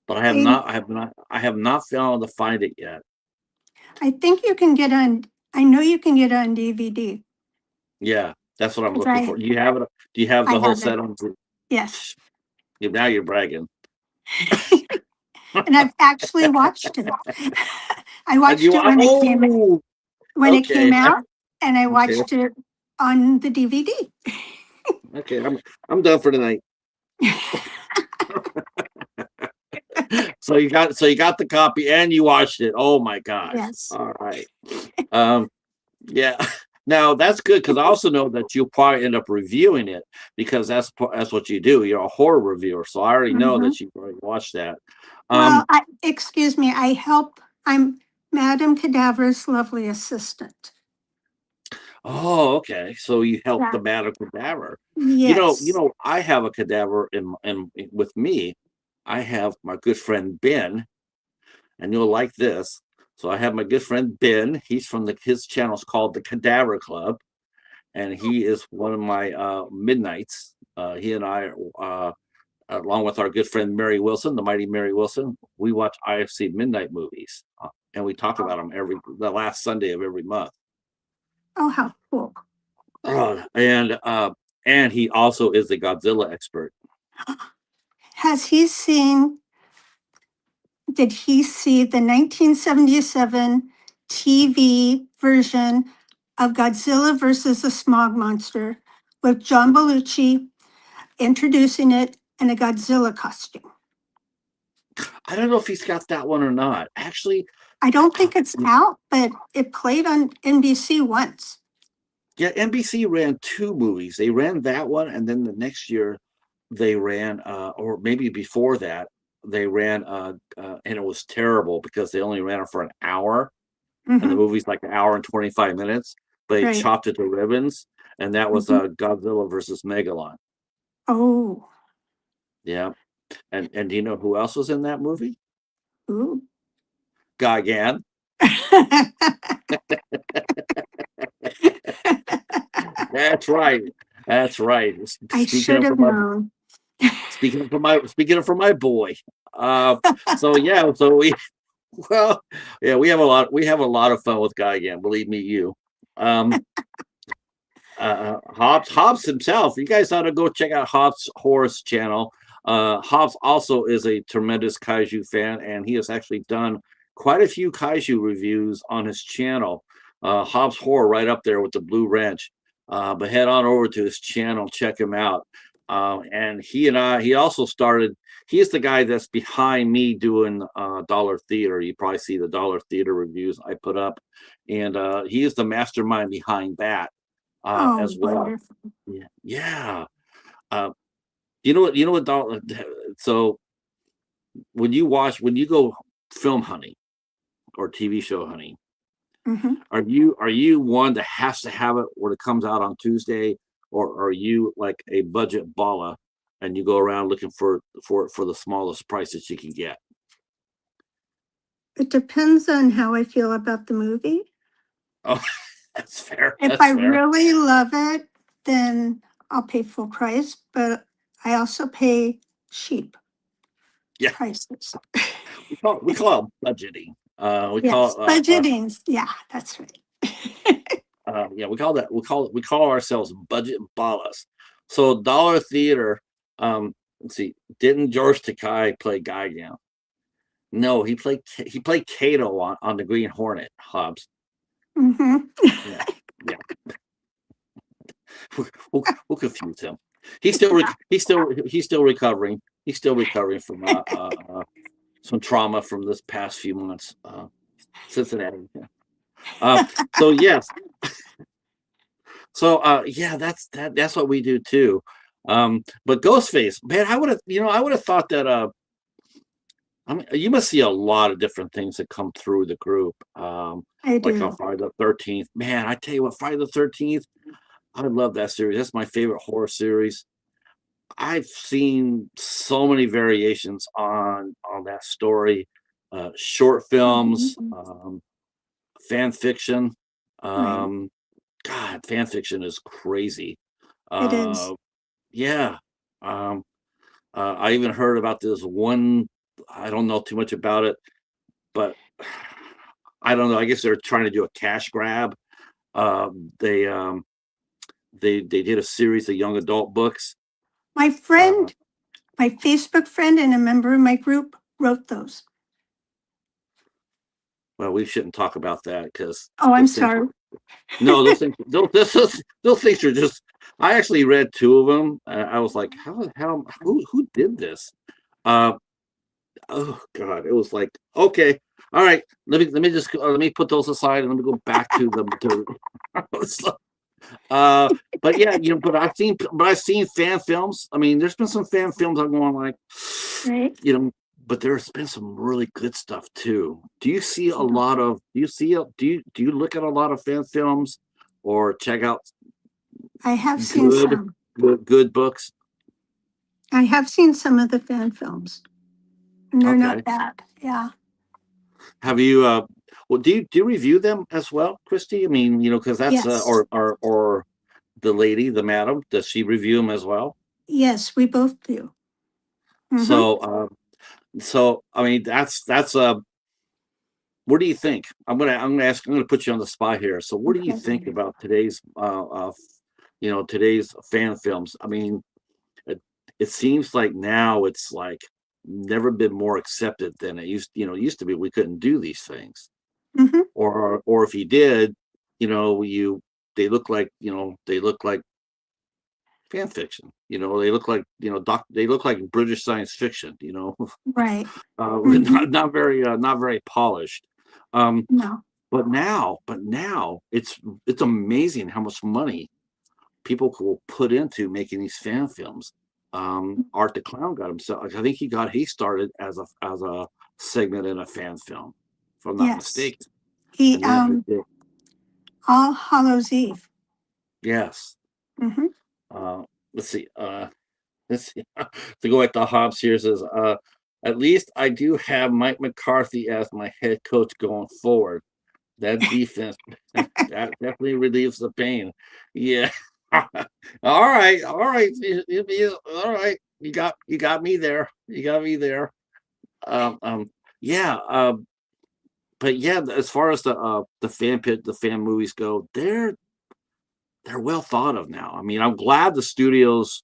but I have I not. I have not found to find it yet. I think you can get on. I know you can get it on DVD Yeah, that's what I'm because looking for. Do you have it? Do you have I the whole have it. set on? Yes, Now you're bragging. and I've actually watched it. I And watched you it are. Oh, when it came okay. out, and I Okay. watched it on the DVD. Okay. I'm done for tonight. So you got the copy and you watched it. Oh my gosh. Yes. All right. Um, yeah. Now that's good because I also know that you'll probably end up reviewing it because that's what you do. You're a horror reviewer, so I already know Mhm. that you've already watched that. Well, Um, excuse me. I'm Madame Cadaver's lovely assistant. oh, okay. So you helped Yeah. the man of cadaver. Yes. I have a cadaver with me. I have my good friend Ben, and you'll like this. So I have my good friend Ben. He's from his channel's called the Cadaver Club, and he is one of my midnights. He and I, along with our good friend Mary Wilson, the mighty Mary Wilson, we watch IFC midnight movies, and we talk about them the last Sunday of every month. Oh, how cool. And he also is a Godzilla expert. Has he seen, did he see the 1977 TV version of Godzilla versus the Smog Monster with John Belushi introducing it in a Godzilla costume? I don't know if he's got that one or not. Actually, I don't think it's out, but it played on NBC once. yeah, NBC ran two movies. They ran that one, and then the next year they ran, or maybe before that, they ran, and it was terrible because they only ran it for an hour. and the Mm-hmm. movie's like an hour and 25 minutes, but they Right. chopped it to ribbons, and that was Mm-hmm. Godzilla versus Megalon. Oh. Yeah, and do you know who else was in that movie? Ooh. Gigan. That's right. That's right. I Speaking should of have from my known. speaking of from my boy. So yeah, so we well, yeah, we have a lot of fun with Gigan. Believe me, you. Um, Hobbs himself. You guys ought to go check out Hobbs' Horror's channel. Hobbs also is a tremendous kaiju fan, and he has actually done quite a few kaiju reviews on his channel. Hobbs Horror, right up there with the Blue Wrench. But head on over to his channel, check him out. And he also started. He's the guy that's behind me doing Dollar Theater. You probably see the Dollar Theater reviews I put up, and he is the mastermind behind that Oh, as well. wonderful. Yeah, yeah. Uh, you know what? So when you go film hunting or TV show hunting, Mm-hmm. are you one that has to have it when it comes out on Tuesday, or are you like a budget baller and you go around looking for the smallest price that you can get? It depends on how I feel about the movie. Oh, that's fair. If I That's fair. really love it, then I'll pay full price, but I also pay cheap Yeah, prices. we call it budgeting. We Yes, call budgeting. Yeah, that's right. yeah, we call ourselves budget ballers. So Dollar Theater, let's see, didn't George Takei play Gigan? No, he played Kato on the Green Hornet, Hobbs. Mm-hmm. Yeah, yeah. We'll confuse him. He's still recovering. He's still recovering from some trauma from this past few months. Cincinnati. Yeah. So yes, so yeah, that's what we do too. But Ghostface, man, I would have thought that I mean, you must see a lot of different things that come through the group. I Like on do. Friday the 13th. Man, I tell you what, Friday the 13th, I love that series. That's my favorite horror series. I've seen so many variations on that story, short films, Mhm. fan fiction. Right. Um, God, fan fiction is crazy. It is. Uh, yeah. Um, I even heard about this one. I don't know too much about it, but I don't know. I guess they're trying to do a cash grab. They they did a series of young adult books. My Uh, friend, my Facebook friend and a member of my group wrote those. well, we shouldn't talk about that because Oh, I'm those things. sorry. No, those things. Those things are just. I actually read two of them. I was like, how the hell? Who did this? Uh, oh God, it was like, okay, all right. Let me put those aside and let me go back to them. But yeah, I've seen fan films. I mean, there's been some fan films I'm going like, Right. but there's been some really good stuff too. Do you see a Yeah. lot of? Do you look at a lot of fan films or check out I have seen good some. good books? I have seen some of the fan films, and they're Okay. not bad. Yeah. Have you? Well, do you review them as well, Christy? I mean, because that's Yes. or the lady, the madam, does she review them as well? Yes, we both do. Mm-hmm. So I mean, that's what do you think? I'm gonna put you on the spot here. So what do you think Okay. about today's today's fan films? I mean, it seems like now it's like never been more accepted than it used to be. We couldn't do these things, Mm-hmm. or if you did, you they look like fan fiction. They look like they look like British science fiction. Right. Mm-hmm. Not very polished. Um, No. but now it's amazing how much money people will put into making these fan films. Art the Clown got himself. I think he started as a segment in a fan film, if I'm not Yes. mistaken. He And then, All Hallows Eve. yes. Hmm. Let's see. Let's see. To go back to Hobbs here says, at least I do have Mike McCarthy as my head coach going forward. That defense, that definitely relieves the pain. Yeah. All right, all right, all right. You got me there. You got me there. Um, um, yeah. But yeah, as far as the the fan movies go, they're well thought of now. I mean, I'm glad the studios,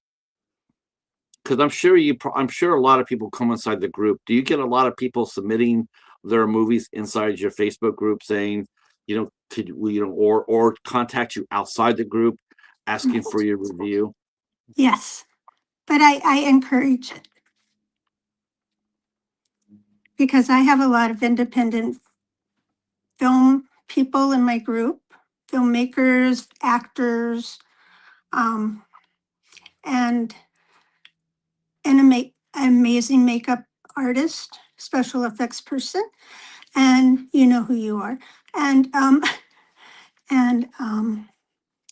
because I'm sure a lot of people come inside the group. Do you get a lot of people submitting their movies inside your Facebook group saying, or contact you outside the group asking for your review? Yes, but I encourage it because I have a lot of independent film people in my group, filmmakers, actors, um, and amazing makeup artist, special effects person, and you know who you are. And and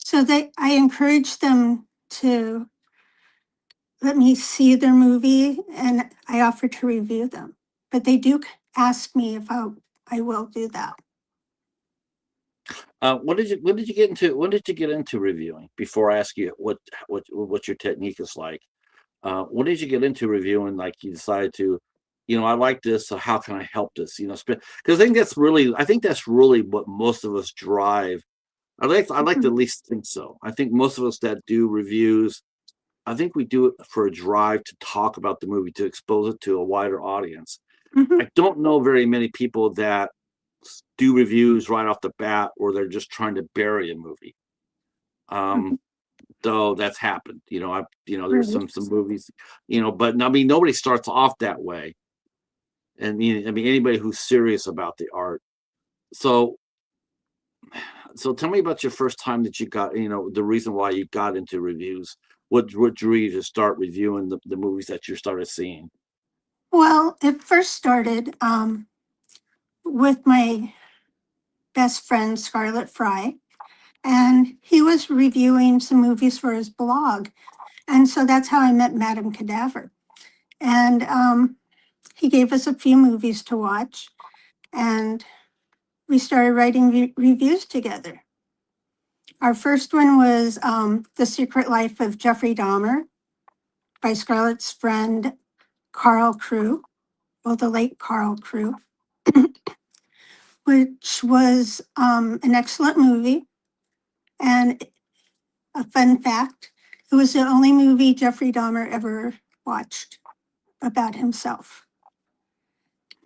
so I encourage them to let me see their movie, and I offer to review them. But they do ask me if I will do that. When did you get into reviewing? Before I ask you what your technique is like, when did you get into reviewing? Like you decided to, I like this. So how can I help this? Because I think that's really what most of us drive. I like to Mhm, at least think so. I think most of us that do reviews, I think we do it for a drive to talk about the movie, to expose it to a wider audience. mhm, I don't know very many people that do reviews right off the bat, or they're just trying to bury a movie. mhm. Um, though that's happened. There's Right. some movies, but I mean, nobody starts off that way. And I mean, anybody who's serious about the art. So, so tell me about your first time that you got, the reason why you got into reviews. What drew you to start reviewing the movies that you started seeing? Well, it first started with my best friend, Scarlett Fry, and he was reviewing some movies for his blog. And so that's how I met Madame Cadaver. And he gave us a few movies to watch, and we started writing reviews together. Our first one was The Secret Life of Jeffrey Dahmer by Scarlett's friend, Carl Crew, well, the late Carl Crew, which was an excellent movie. And a fun fact, it was the only movie Jeffrey Dahmer ever watched about himself.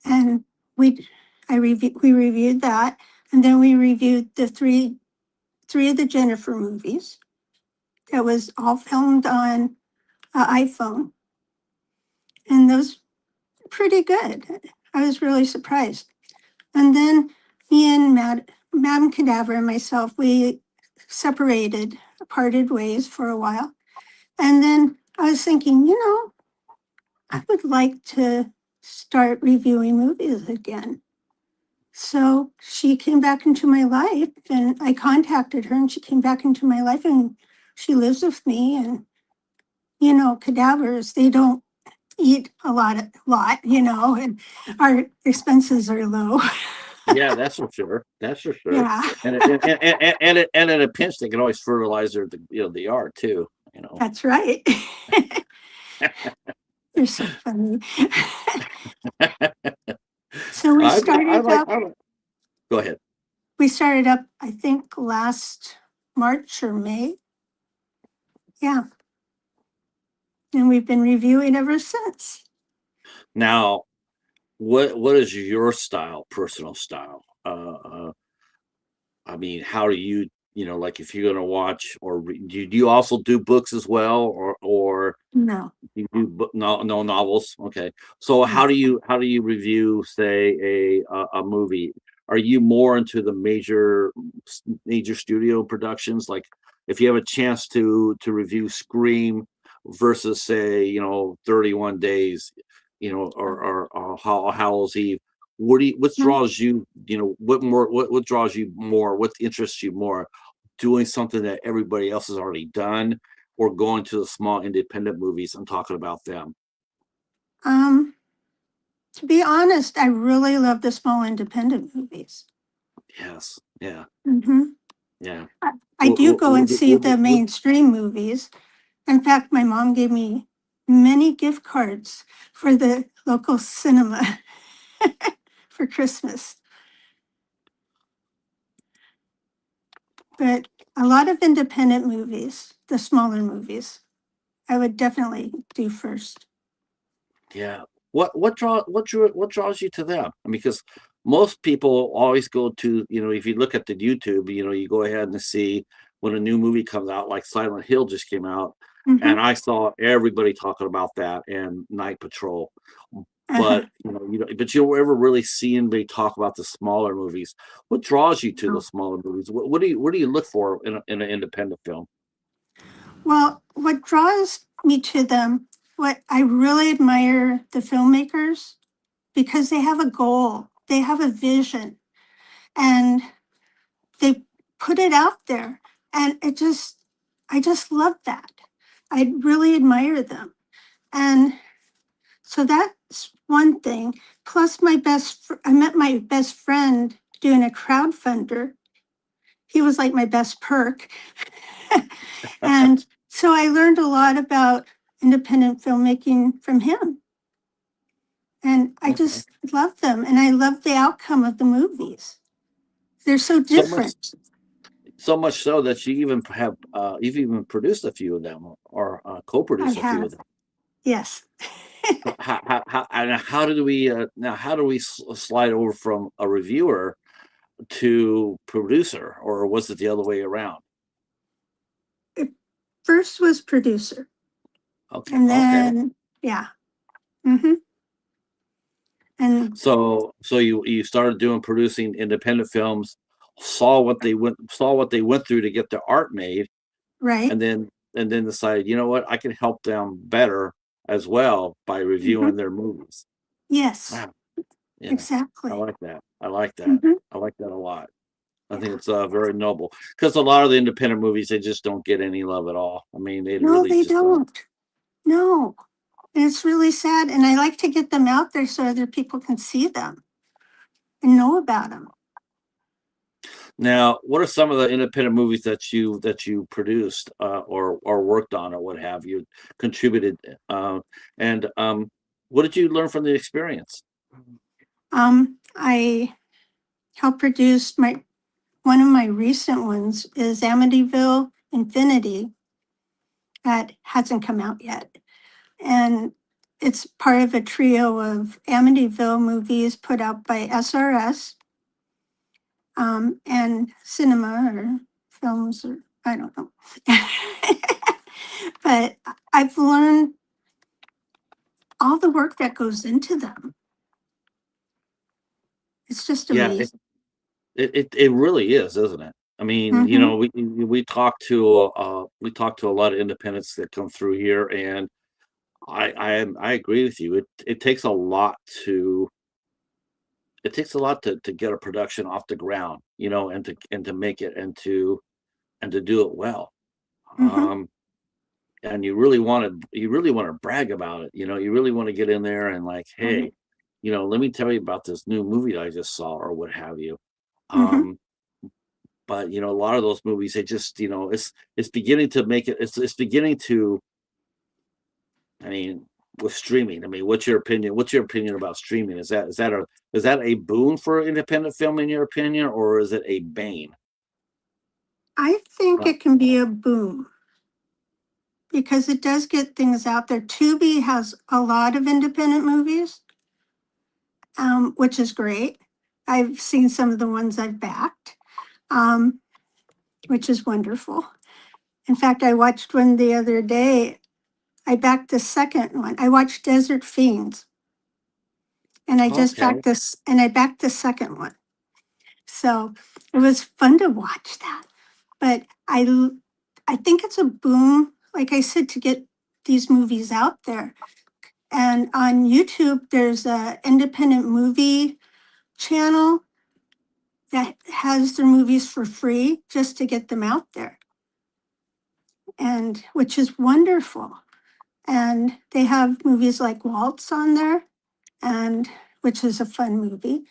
And we we reviewed that, and then we reviewed the three of the Jennifer movies. That was all filmed on an iPhone, and those were pretty good. I was really surprised. And then me and Madame Cadaver and myself, we separated, parted ways for a while. And then I was thinking, I would like to start reviewing movies again. So she came back into my life, and I contacted her, and she came back into my life, and she lives with me. And cadavers, they don't eat a lot, and our expenses are low. Yeah, that's for sure. That's for sure. Yeah, And in a pinch, they can always fertilize the art too. that's right. They're so funny. So we started up, I like. Go ahead. I think last March or May. Yeah. And we've been reviewing ever since. Now, what is your style, personal style? I mean, how do you, like if you're gonna watch, or do you also do books as well, or No, you do no novels? Okay, so no. how do you review, say, a movie? Are you more into the major studio productions? Like, if you have a chance to review Scream versus, say, 31 Days, or Hallow's Eve, what Mhm. draws you, what draws you more, what interests you more, doing something that everybody else has already done, or going to the small independent movies and talking about them? Um, to be honest, I really love the small independent movies. Yes. Yeah. Hmm. Yeah. I do go and see the What mainstream movies. In fact, my mom gave me many gift cards for the local cinema for Christmas. But a lot of independent movies, the smaller movies, I would definitely do first. Yeah. What draws you to them? I mean, because most people always go to, if you look at the YouTube, you go ahead and see when a new movie comes out, like Silent Hill just came out, and Hmm. I saw everybody talking about that and Night Patrol. Uh-huh. But but you don't ever really see anybody talk about the smaller movies. What draws you to the No. smaller movies? What do you look for in an independent film? Well, what draws me to them, what I really admire the filmmakers, because they have a goal, they have a vision, and they put it out there. And I just love that. I really admire them. And so that's one thing. Plus, I met my best friend doing a crowdfunder. He was like my best perk. And so I learned a lot about independent filmmaking from him. And I Okay. just love them. And I love the outcome of the movies. They're so So much different. so much so that you've even produced a few of them, or I co-produced a few have. of them. Yes. So how do we slide over from a reviewer to producer, or was it the other way around? It first was producer. Okay. And Okay. then, yeah. Hmm. And So you started doing producing independent films, saw what they went through to get the art made, right. and then decided, what, I can help them better as well by Hmm. reviewing their movies. Yes, Wow. Yeah. I exactly. like that. I like that. Hmm. I like that a lot. I think Yeah. it's very noble, because a lot of the independent movies, they just don't get any love at all. I mean, they No, really they just don't. don't. No. And it's really sad. And I like to get them out there so other people can see them and know about them. Now, what are some of the independent movies that you produced, or worked on, or what have you, contributed, and what did you learn from the experience? I helped produce one of my recent ones is Amityville Infinity that hasn't come out yet. And it's part of a trio of Amityville movies put out by SRS, and cinema or films, or I don't know. But I've learned all the work that goes into them. It's just Yeah, it amazing. it it, it really is, isn't it? I mean, Hmm. we talk to a lot of independents that come through here, and I agree with you. To it takes a lot to get a production off the ground, and to make it, and to do it well. Hmm. Um, and you really want to brag about it. You really want to get in there and, like, Right. hey, let me tell you about this new movie that I just saw, or what have you. Hmm. Um, but a lot of those movies, they just, it's beginning to make it. It's beginning to. I mean, with streaming. I mean, what's your opinion? What's your opinion about streaming? Is that a boon for independent film, in your opinion, or is it a bane? I think Uh, it can be a boom because it does get things out there. Tubi has a lot of independent movies, which is great. I've seen some of the ones I've backed, um, which is wonderful. In fact, I watched one the other day. I backed the second one. I watched Desert Fiends, and okay. I backed the second one. So it was fun to watch that. But I think it's a boom, like I said, to get these movies out there. And on YouTube, there's a independent movie. channel that has their movies for free just to get them out there, and which is wonderful. And they have movies like Waltz on there, and which is a fun movie.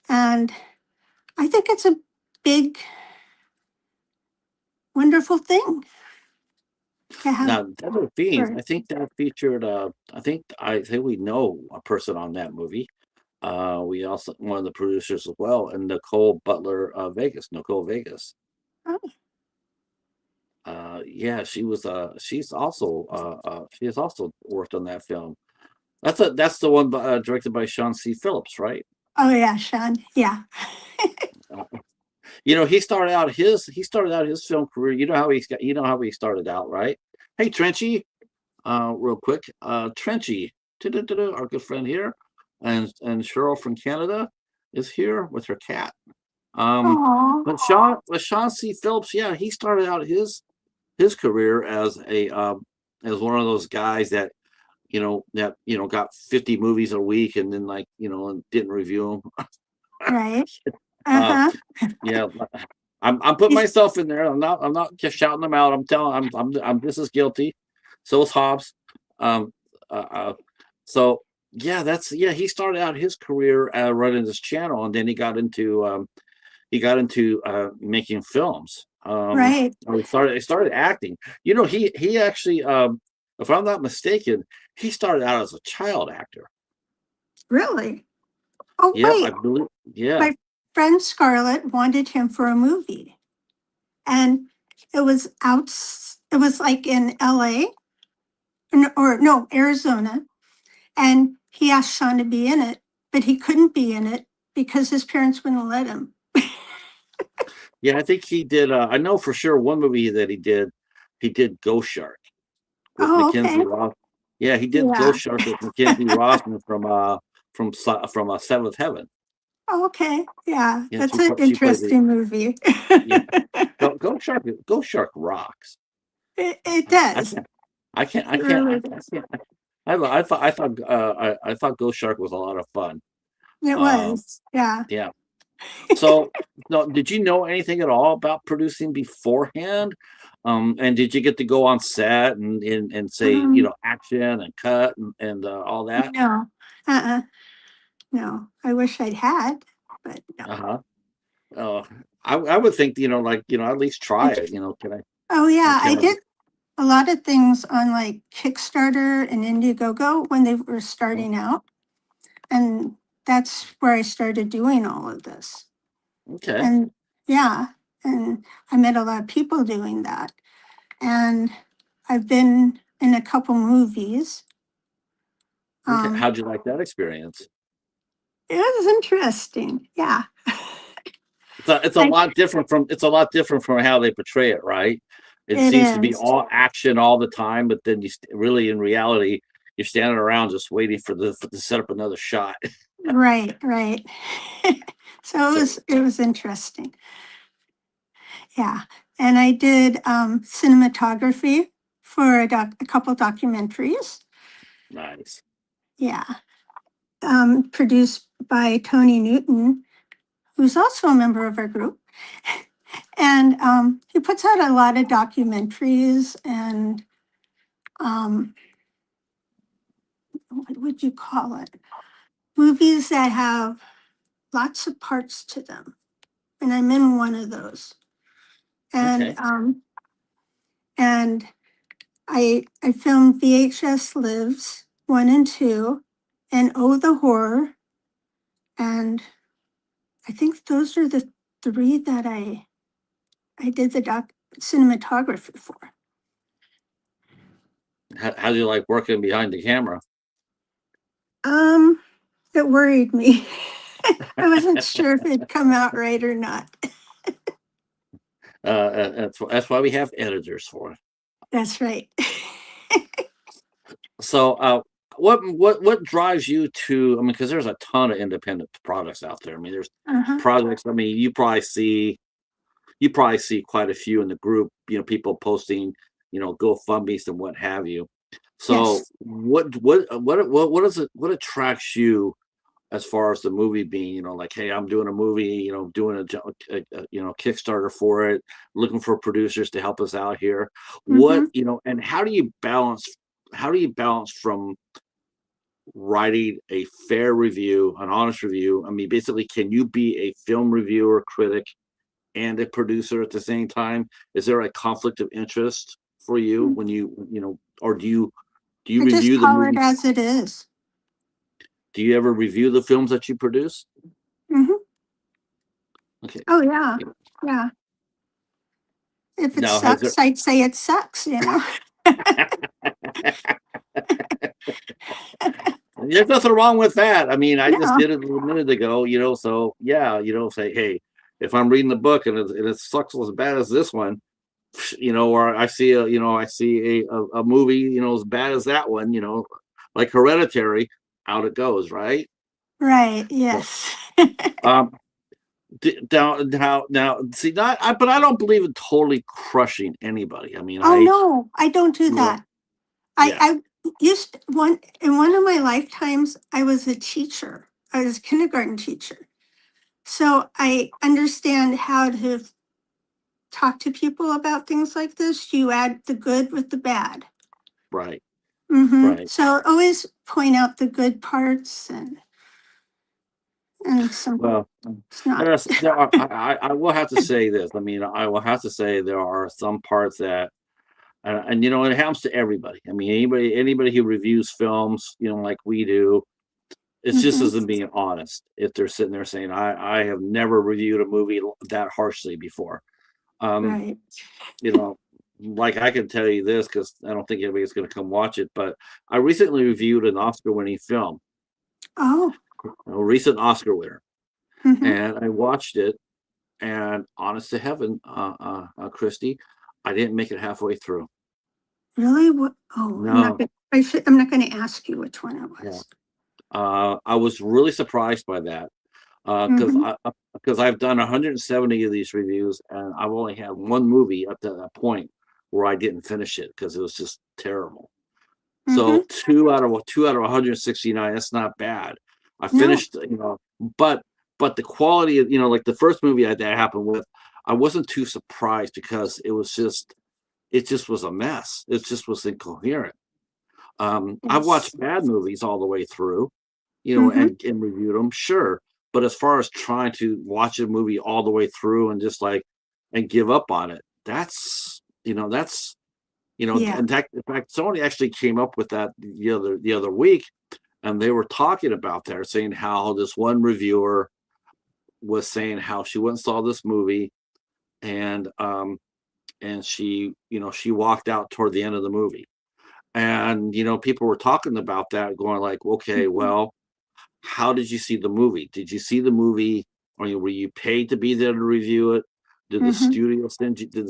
And I think it's a big, wonderful thing to have. Now, Devil Fiends, For, I think that featured. I think we know a person on that movie. We also one of the producers as well, and Nicole Butler Vegas. Nicole Vegas. oh, Yeah, she was. She has also worked on that film. That's the one directed by Sean C. Phillips, right? oh yeah, Sean. Yeah. Uh, he started out his film career. You know how he started out, right? Hey, Trenchy, real quick, Trenchy, our good friend here, and Cheryl from Canada is here with her cat. Oh, But Sean C. Phillips, yeah, he started out his career as as one of those guys that got 50 movies a week and then and didn't review them. right. Uh, Uh-huh. yeah, I'm putting He's- myself in there. I'm not just shouting them out. I'm just as guilty. So is Hobbs. Um, uh, uh, so yeah, he started out his career running this channel, and then he got into making films. right. He started acting. He actually, if I'm not mistaken, he started out as a child actor. Really? Oh, Yep, I wait. believe. Yeah. My friend Scarlett wanted him for a movie, and it was like in LA, or no, Arizona. And he asked Sean to be in it, but he couldn't be in it because his parents wouldn't let him. Yeah, I think he did. I know for sure one movie that he did. He did Ghost Shark with Oh, Mackenzie okay. Ross. Yeah, he did Yeah. Ghost Shark with Mackenzie Rossman from Seventh Heaven. Oh, okay. Yeah. Yeah, That's an she played the interesting movie. yeah. Ghost Shark rocks. It I does. can't. I can't. I It can't. really I does. can't. I thought Ghost Shark was a lot of fun. It Um, was. Yeah. yeah. So, no, did you know anything at all about producing beforehand? And did you get to go on set and say, Um, action and cut and all that? no. Uh-uh. No. I wish I'd had, but no. Uh-huh. Uh, I would think, at least I try d- it. Oh yeah, I Can did a lot of things on like Kickstarter and Indiegogo when they were I? starting out. And that's where I started doing all of this. Okay. And yeah, and I met a lot of people doing that. And I've been in a couple movies. Okay. Um, How'd you like that experience? it was interesting. Yeah. It's a I, lot different from how they portray it, right? It it seems to be is. all action all the time, but then really in reality, you're standing around just waiting to set up another shot. Right, right. So So it was interesting. Yeah. And I did cinematography for a couple documentaries. nice. Yeah. Produced by Tony Newton, who's also a member of our group. And he puts out a lot of documentaries and what would you call it? Movies that have lots of parts to them. And I'm in one of those. And Okay. and I filmed VHS Lives 1 and 2 and Oh the Horror. And I think those are the three that I did the cinematography for. How do you like working behind the camera? Um, it worried me. I wasn't sure if it'd come out right or not. That's why we have editors for it. That's right. So, what drives you to? I mean, because there's a ton of independent products out there. I mean, there's Uh-huh. projects. I mean, you probably see quite a few in the group. People posting, GoFundMe's and what have you. So, Yes. what attracts you as far as the movie being, like, hey, I'm doing a movie, doing a Kickstarter for it, looking for producers to help us out here. Mm-hmm. And how do you balance from writing a fair review, an honest review? I mean, basically, can you be a film reviewer, critic, and a producer at the same time? Is there a conflict of interest for you when or do you I just review the call it movies? as it is. Do you ever review the films that you produce? Mm-hmm. Okay. Oh, yeah. Yeah. If it Now, has there? sucks, I'd say it sucks, There's nothing wrong with that. I mean, I just No, did it a minute ago, so yeah, say, hey, if I'm reading the book and it sucks as bad as this one, or I see a movie, as bad as that one, like Hereditary, out it goes, right? right. So, Yes. um, now, see, but I don't believe in totally crushing anybody. I mean, Oh, no, I don't do you know, that. yeah, I used in one of my lifetimes, I was a teacher. I was a kindergarten teacher. So I understand how to talk to people about things like this. You add the good with the bad. right, Mm-hmm. right. So always point out the good parts and some Well, it's not. I will have to say this. I mean, I will have to say there are some parts that, and it happens to everybody. I mean, anybody who reviews films, like we do, it's just Mm-hmm. isn't being honest. If they're sitting there saying, I have never reviewed a movie that harshly before. Um, Right. you know, like I can tell you this because I don't think anybody's going to come watch it, but I recently reviewed an Oscar-winning film, Oh. a recent Oscar winner, Mm-hmm. and I watched it. And honest to heaven, Christy, I didn't make it halfway through. Really? What? Oh, I'm not No, gonna. I'm not going to ask you which one it yeah. was. I was really surprised by that because Mm-hmm. I've done 170 of these reviews, and I've only had one movie up to that point where I didn't finish it because it was just terrible. Mm-hmm. So two out of 169, that's not bad. I No. finished, but the quality of, like the first movie that happened with, I wasn't too surprised because it just was a mess. It just was incoherent. I've Yes. watched bad movies all the way through, Mm-hmm. and reviewed them, sure. But as far as trying to watch a movie all the way through and just like and give up on it, that's Yeah. in fact, somebody actually came up with that the other week, and they were talking about that, saying how this one reviewer was saying how she went and saw this movie, and she walked out toward the end of the movie, and people were talking about that, going like, okay, Mhm. well, how did you see the movie? Did you see the movie, or were you paid to be there to review it? Mhm. Did the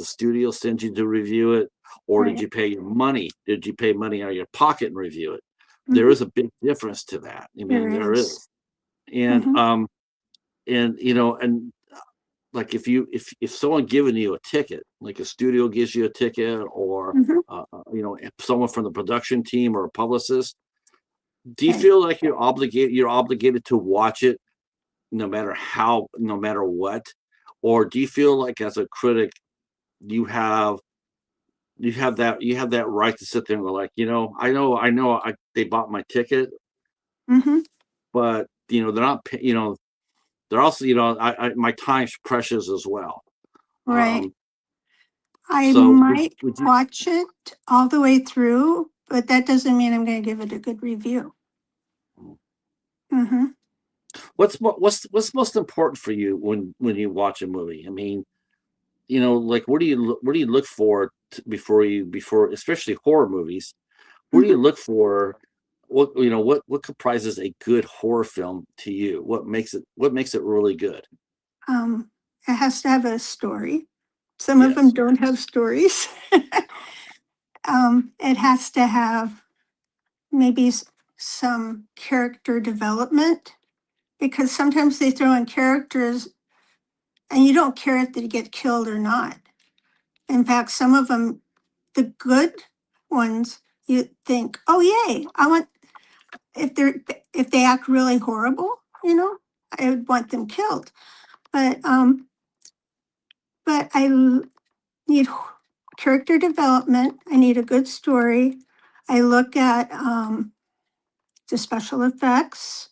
studio send you to review it, or did Right. you pay your money? Did you pay money out of your pocket and review it? There Mhm. is a big difference to that. I There mean, there is. is. And Mhm. like if someone giving you a ticket, like a studio gives you a ticket, or Mhm. if someone from the production team or a publicist, do you Right. feel like you're obligated to watch it no matter what? Or do you feel like as a critic, you have you have that right to sit there and go like, they bought my ticket, Mhm. but they're not they're also, my time's precious as well. Right. Um I so might would you watch it all the way through, but that doesn't mean I'm going to give it a good review. Mhm. what's most important for you when you watch a movie? I mean, like what do you look for before, especially horror movies? What do you Mhm. look for? What comprises a good horror film to you? What makes it really good? It has to have a story. Some of them Yes. don't have stories. It has to have maybe some character development because sometimes they throw in characters and you don't care if they get killed or not. In fact, some of them, the good ones, you think, oh yay, I want if they act really horrible, you know, I would want them killed. But need character development. I need a good story. I look at the special effects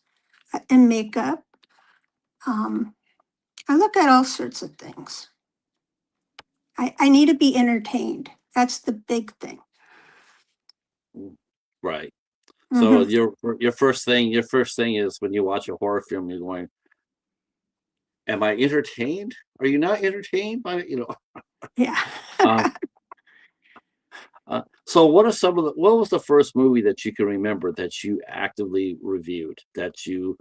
and makeup. I look at all sorts of things. I need to be entertained. That's the big thing. Right. So your first thing is when you watch a horror film, you're going, am I entertained? Are you not entertained by Yeah. So what was the first movie that you can remember that you actively reviewed, that you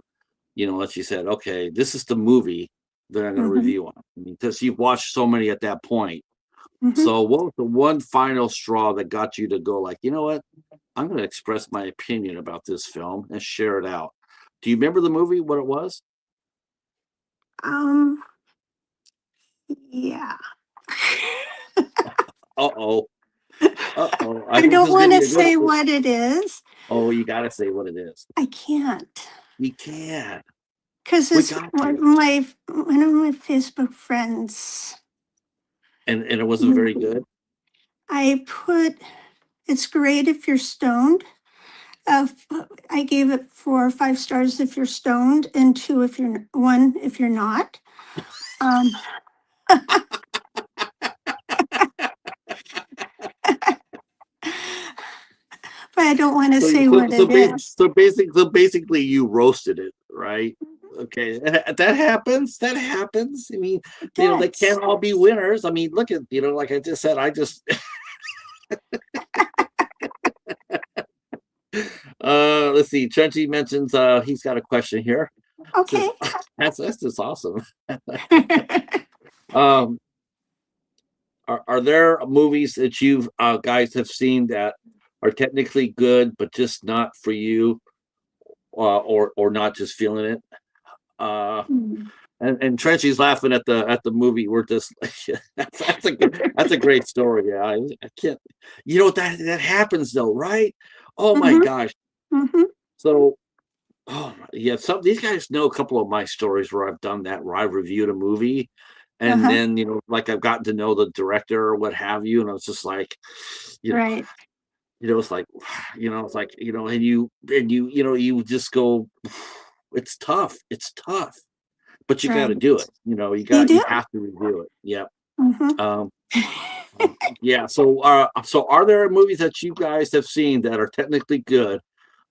that you said, okay, this is the movie that I'm going to review on? I mean, because you've watched so many at that point. So what was the one final straw that got you to go like, you know what? I'm going to express my opinion about this film and share it out. Do you remember the movie, what it was? Yeah. Uh-oh. Uh-oh. I don't want to say what it is. Oh, you got to say what it is. I can't. You can't. Because it's one of my Facebook friends. And it wasn't very good? I put, it's great if you're stoned. I gave it 4 or 5 stars if you're stoned, and 2 if you're 1 if you're not. But I don't want to say what it is. So basically, you roasted it, right? Okay, that happens. That happens. I mean, they can't all be winners. I mean, look at like I just said. I just. Let's see. Trenchy mentions he's got a question here. Okay, that's just awesome. Are there movies that you guys have seen that are technically good but just not for you, or not just feeling it? And Trenchy's laughing at the movie. We're just that's a great story. Yeah, I can't. That happens though, right? Oh my gosh. So, yeah, these guys know a couple of my stories where I've done that, where I've reviewed a movie, and then like I've gotten to know the director or what have you, and I was just like, right. It's like, it's like, and you just go, it's tough, but you got to do it. You have to review it. Yeah. Yeah. So are there movies that you guys have seen that are technically good,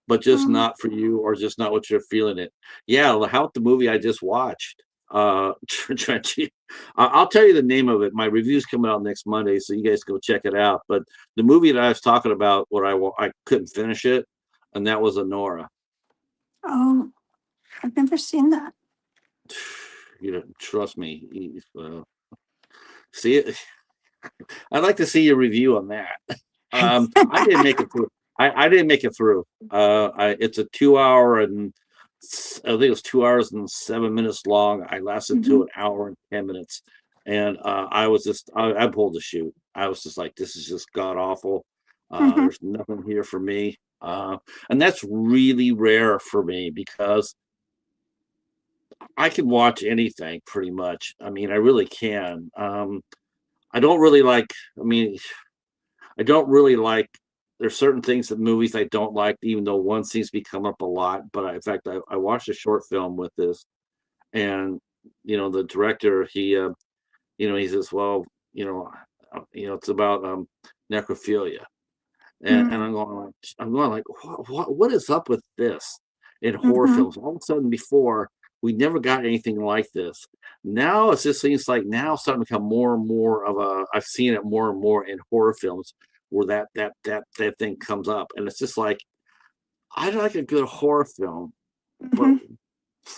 but just not for you, or just not what you're feeling it? Yeah. How about the movie I just watched? Trenchy. I'll tell you the name of it. My review's coming out next Monday, so you guys go check it out. But the movie that I was talking about, where I couldn't finish it, and that was Honora. Oh, I've never seen that. Trust me. See it. I'd like to see your review on that. I didn't make it through. I didn't make it through. It's a 2 hour and I think it was 2 hours and 7 minutes long. I lasted to 1 hour and 10 minutes, and I pulled the chute. I was just like, this is just god awful. There's nothing here for me, and that's really rare for me because I can watch anything pretty much. I mean, I really can. I don't really like. I mean, I don't really like. There's certain things that movies I don't like, even though one seems to be coming up a lot. But in fact, I watched a short film with this, and the director, he says, well, it's about necrophilia, and I'm going like, what is up with this in horror films? All of a sudden, before we never got anything like this. Now it just seems like now it's starting to become more and more of a. I've seen it more and more in horror films where that thing comes up, and it's just like, I like a good horror film, but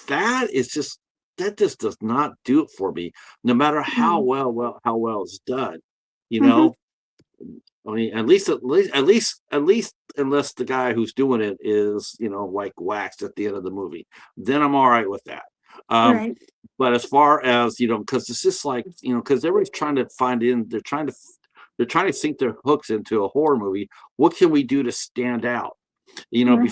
that just does not do it for me, no matter how well it's done. I mean, at least unless the guy who's doing it is like waxed at the end of the movie, then I'm all right with that. Right. But as far as because it's just like because everybody's trying to they're trying to sink their hooks into a horror movie. What can we do to stand out? Mhm.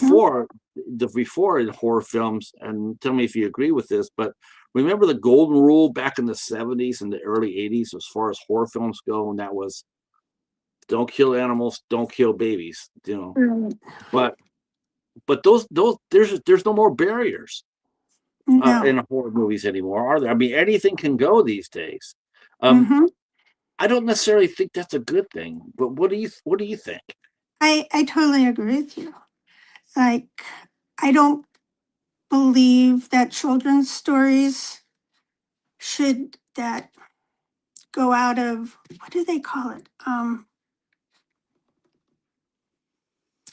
Before in horror films, and tell me if you agree with this, but remember the golden rule back in the 70s and the early 80s as far as horror films go, and that was don't kill animals, don't kill babies, Right. But those there's no more barriers No. in horror movies anymore, are there? I mean, anything can go these days. Um, Hmm. I don't necessarily think that's a good thing, but what do you think? I totally agree with you. Like, I don't believe that children's stories should that go out of, what do they call it?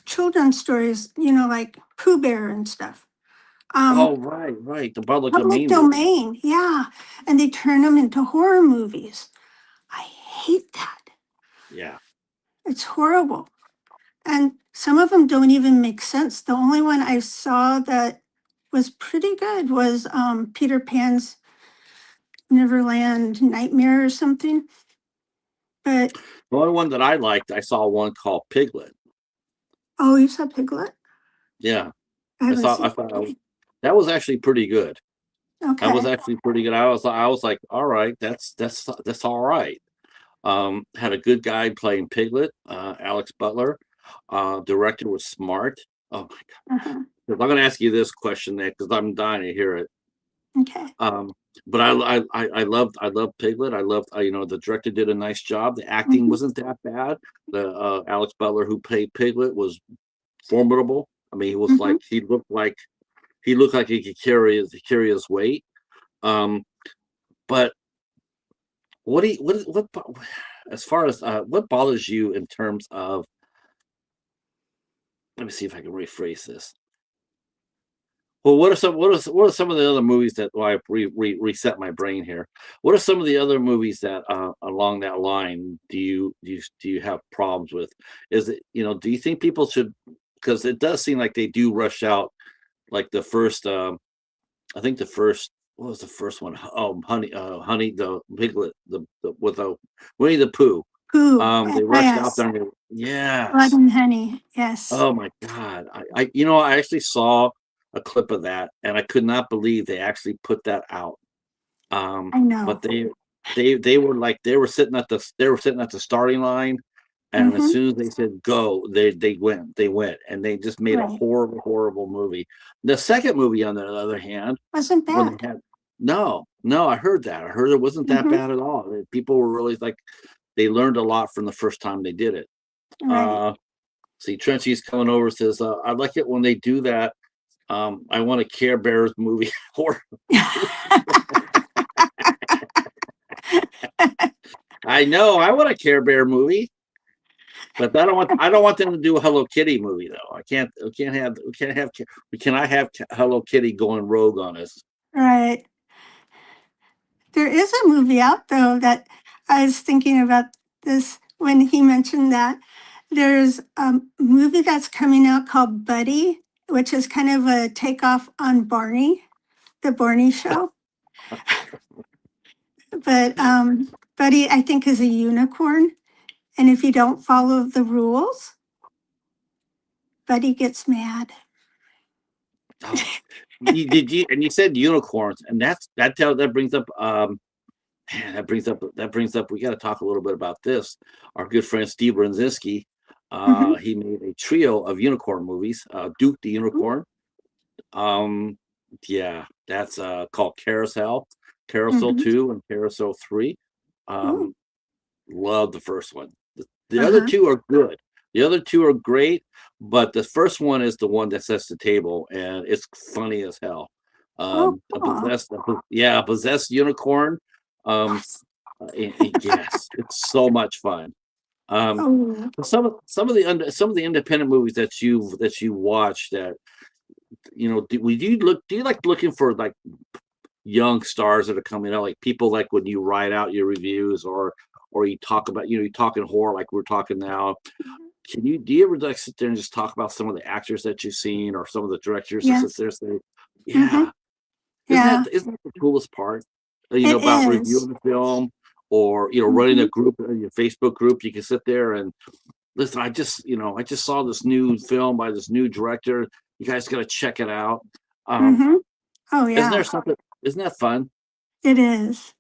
Children's stories, like Pooh Bear and stuff. Oh, Um, right, the public Public domain movie. domain, yeah. And they turn them into horror movies. I hate that. Yeah. It's horrible. And some of them don't even make sense. The only one I saw that was pretty good was Peter Pan's Neverland Nightmare or something. But The only one that I liked, I saw one called Piglet. oh, you saw Piglet? Yeah, I I haven't thought I seen thought it. that was actually pretty good. That was Okay. actually pretty good. I was like, all right, that's all right. Had a good guy playing Piglet, Alex Butler. Director was smart. Oh my Uh-huh. God. I'm going to ask you this question, Nick, because I'm dying to hear it. Okay. But I loved Piglet. I loved, the director did a nice job. The acting Mhm. wasn't that bad. The Alex Butler who played Piglet was formidable. I mean, he was Mhm. like he looked like he could carry his weight. Um, but what do you, what as far as what bothers you in terms of, let me see if I can rephrase this. Well, what are some of the other movies that, well, I reset my brain here. What are some of the other movies that along that line do you have problems with? Is it, do you think people should, because it does seem like they do rush out, like the first I think the first, what was the first one? Oh, Honey the Piglet, the with the Winnie the Pooh. Pooh. They rushed out Yes. there. Blood Yes. and Honey. Yes. Oh my God. I actually saw a clip of that, and I could not believe they actually put that out. I know. But they were sitting at the starting line, and as Mm-hmm. soon as they said go, they went, and they just made a Right. horrible, horrible movie. The second movie, on the other hand, Wasn't when they bad. had no, no, I heard that. I heard it wasn't that Mm-hmm. bad at all. People were really like, they learned a lot from the first time they did it. Right. Uh, See, Trenchy's coming over, says, I like it when they do that. I want a Care Bears movie. Or I know I want a Care Bear movie, but I don't want them to do a Hello Kitty movie though. We cannot have Hello Kitty going rogue on us. Right. There is a movie out though that I was thinking about this when he mentioned that. There's a movie that's coming out called Buddy, which is kind of a takeoff on Barney, the Barney show. But Buddy, I think, is a unicorn. And if you don't follow the rules, Buddy gets mad. Oh, and you said unicorns, and that brings up, man, that brings up. We got to talk a little bit about this. Our good friend Steve Brzezinski, Hmm. he made a trio of unicorn movies. Duke the Unicorn. Um, yeah, that's called Carousel, Carousel Hmm. 2 and Carousel 3. Ooh. Um, love the first one. The other Uh-huh. two are good. The other two are great, but the first one is the one that sets the table, and it's funny as hell. Oh, A cool. possessed unicorn. Um, Yes. yes, it's so much fun. Um, Oh. some of the independent movies that you watch, that do you like looking for like young stars that are coming out, like people, like when you write out your reviews, or you talk about, you talk in horror like we're talking now. Do you ever like sit there and just talk about some of the actors that you've seen, or some of the directors that sit Yes. there and say, Hmm. yeah, isn't Yeah, that isn't that the coolest part? it About is. reviewing the film, or running a Hmm. group, your Facebook group. You can sit there and listen, I just saw this new film by this new director. You guys got to check it out. Um, Mm-hmm. Oh, isn't there yeah, something? Isn't that fun? it is.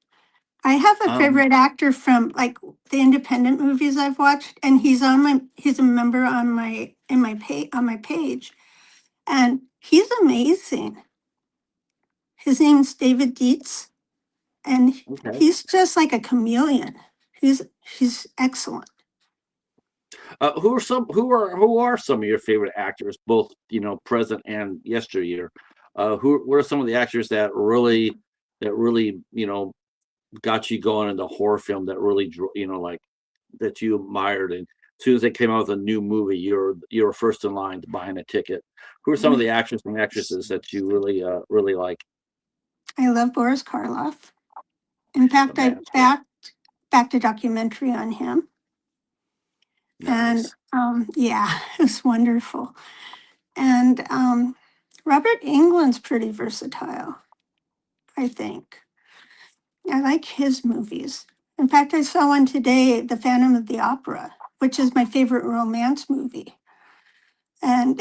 I have a Um, favorite actor from like the independent movies I've watched, and he's a member on my page, and he's amazing. His name's David Dietz, and okay. he's just like a chameleon. He's excellent. Who are some of your favorite actors, both present and yesteryear? What are some of the actors that really got you going into horror film that really like that you admired, and as soon as they came out with a new movie, you're first in line to buying a ticket? Who are some of the actors and actresses that you really like? I love Boris Karloff. In The fact, I man's great. backed a documentary on him, and Nice. yeah, it was wonderful. And Robert Englund's pretty versatile, I think. I like his movies. In fact, I saw one today, The Phantom of the Opera, which is my favorite romance movie. And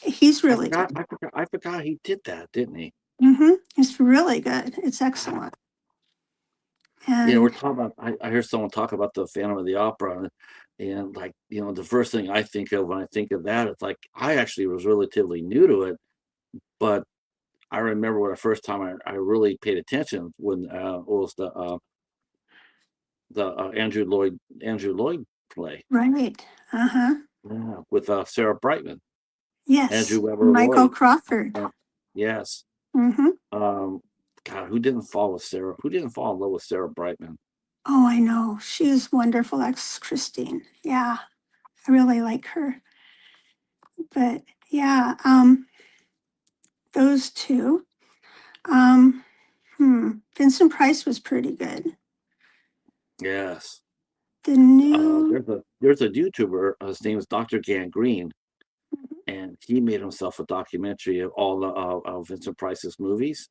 he's I really forgot. good. I forgot he did that, didn't he? It's really good. It's excellent. We're And talking about. I hear someone talk about the Phantom of the Opera, and like the first thing I think of when I think of that, it's like I actually was relatively new to it, but I remember when the first time I really paid attention when was the Andrew Lloyd play, right. Uh-huh. yeah, with Sarah Brightman, Andrew Yes. Weber Michael Lloyd. Crawford. And, yes. Mm-hmm. Um, God, who didn't fall with Sarah? Who didn't fall in love with Sarah Brightman? Oh, I know. She's wonderful, ex Christine. Yeah, I really like her. But yeah, those two. Um, Vincent Price was pretty good. Yes. The new, There's a YouTuber. His name is Dr. Gangrene, and he made himself a documentary of all of Vincent Price's movies.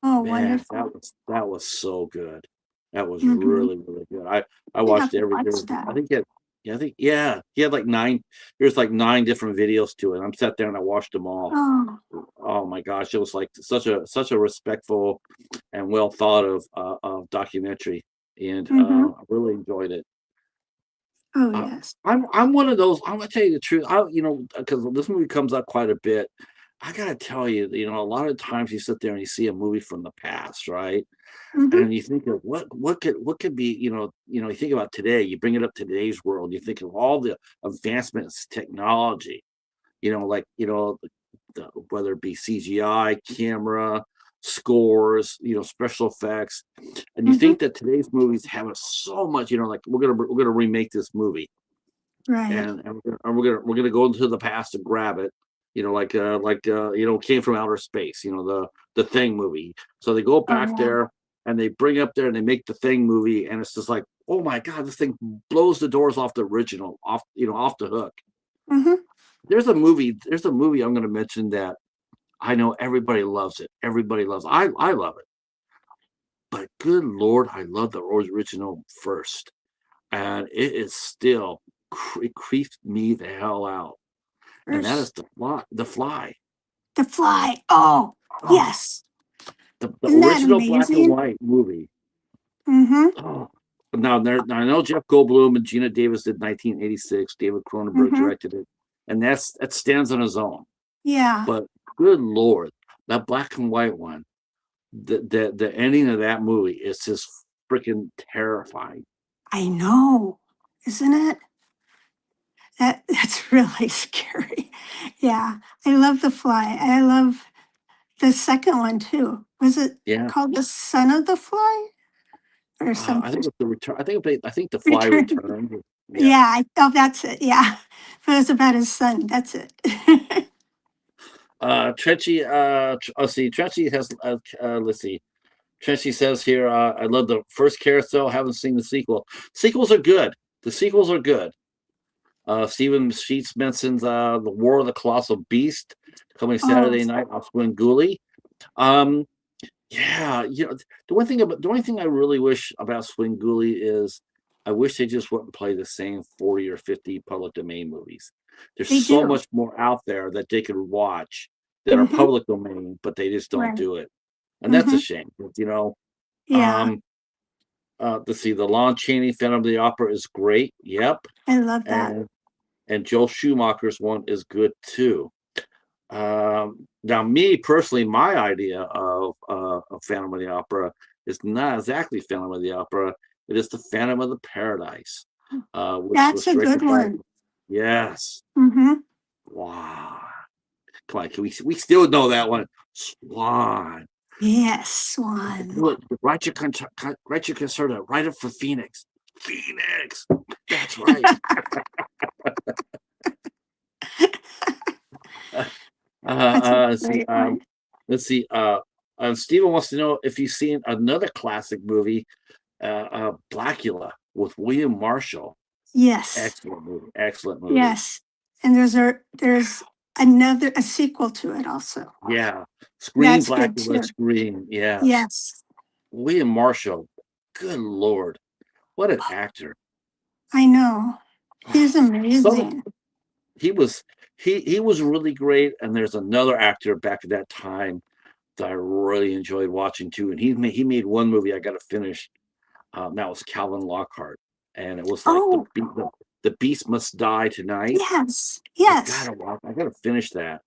oh, Man, wonderful. that was so good. That was Mm-hmm. really, really good. I I have watched to every watch year. that. I think it yeah, I think yeah, he had like nine. There's like nine different videos to it. I'm sat there and I watched them all. Oh, Oh my gosh, it was like such a respectful and well thought of documentary, and mm-hmm. I really enjoyed it. Oh, Uh, yes. I'm one of those. I'm gonna tell you the truth. Because this movie comes up quite a bit. I gotta tell you, a lot of times you sit there and you see a movie from the past, right? Mm-hmm. And you think of what could be, you think about today. You bring it up to today's world. You think of all the advancements, technology. Like whether it be CGI, camera, scores, special effects, and you Mm-hmm. think that today's movies have so much. Like we're gonna remake this movie, Right. and we're gonna go into the past and grab it. Came from outer space. The Thing movie. So they go Oh, back yeah. there and they bring up there and they make the Thing movie, and it's just like, oh my god, this thing blows the doors off the original, off the hook. Mm-hmm. There's a movie I'm going to mention that I know everybody loves it. Everybody loves. I love it, but good lord, I love the original first, and it is still it creeps me the hell out, and that is First, The Fly. The Fly. Oh, Oh, yes. the Isn't that original black and amazing? white movie. Mm-hmm. Oh, now I know Jeff Goldblum and Gina Davis did 1986. David Cronenberg Mm-hmm. directed it, and that stands on his own. Yeah, But good lord, that black and white one, the ending of that movie is just freaking terrifying. I know. Isn't it? That's really scary. Yeah. I love The Fly. I love the second one too. Was it Yeah, called The Son of the Fly or I think something? it's the return. I think the Fly Return. returned. Yeah. Yeah, oh, that's it. Yeah. If it was about his son, that's it. Trenchy. Let's see. Trenchy has. Let's see. Trenchy says here. I love the first Carousel. Haven't seen the sequel. Sequels are good. The sequels are good. Stephen Sheets mentions the War of the Colossal Beast coming Oh, Saturday night off Swinguli. Um, yeah, the only thing I really wish about Swinguli is I wish they just wouldn't play the same 40 or 50 public domain movies. There's They so do. much more out there that they could watch that are Mm-hmm. public domain, but they just don't Right. do it. And that's a Mm-hmm. shame, you know. Yeah. Um, let's see, the Lon Chaney Phantom of the Opera is great. Yep. I love that. And Joel Schumacher's one is good too. Now, me personally, my idea of a Phantom of the Opera is not exactly Phantom of the Opera. It is the Phantom of the Paradise, which That's was a good directed by, one. yes. Mm-hmm. Wow. Come on, we still know that one? Swan. Yes, Swan. Look, write your concerto, write it for Phoenix. Phoenix. That's right. That's a Let's see. great one. Let's see. Steven wants to know if you've seen another classic movie, Blackula with William Marshall. Yes. Excellent movie. Excellent movie. Yes. And there's a sequel to it also. Yeah. Scream, That's good Blackula, too. Scream. Yes. Yes. William Marshall. Good Lord. What an actor. I know. He's So amazing. he was really great. And there's another actor back at that time that I really enjoyed watching too. And he made one movie I got to finish. That was Calvin Lockhart, and it was like Oh, the Beast Must Die Tonight. yes. I Yes. gotta finish that.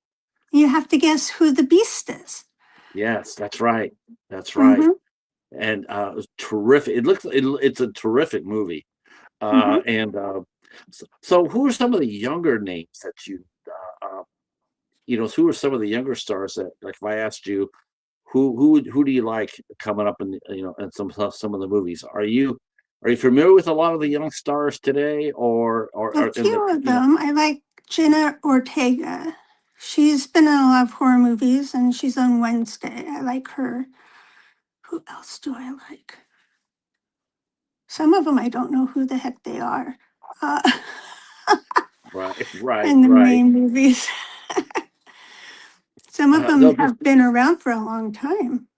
You have to guess who the beast is. Yes, that's right. That's right. Mm-hmm. And it was terrific. It's a terrific movie. Mm-hmm. And so who are some of the younger names that who are some of the younger stars that, like, if I asked you who do you like coming up in in some of the movies? Are you familiar with a lot of the young stars today, or A in the few of them. I like Jenna Ortega. She's been in a lot of horror movies and she's on Wednesday. I like her. Who else do I like? Some of them I don't know who the heck they are. Uh, in the right. main movies. Some of them They'll just have been around for a long time,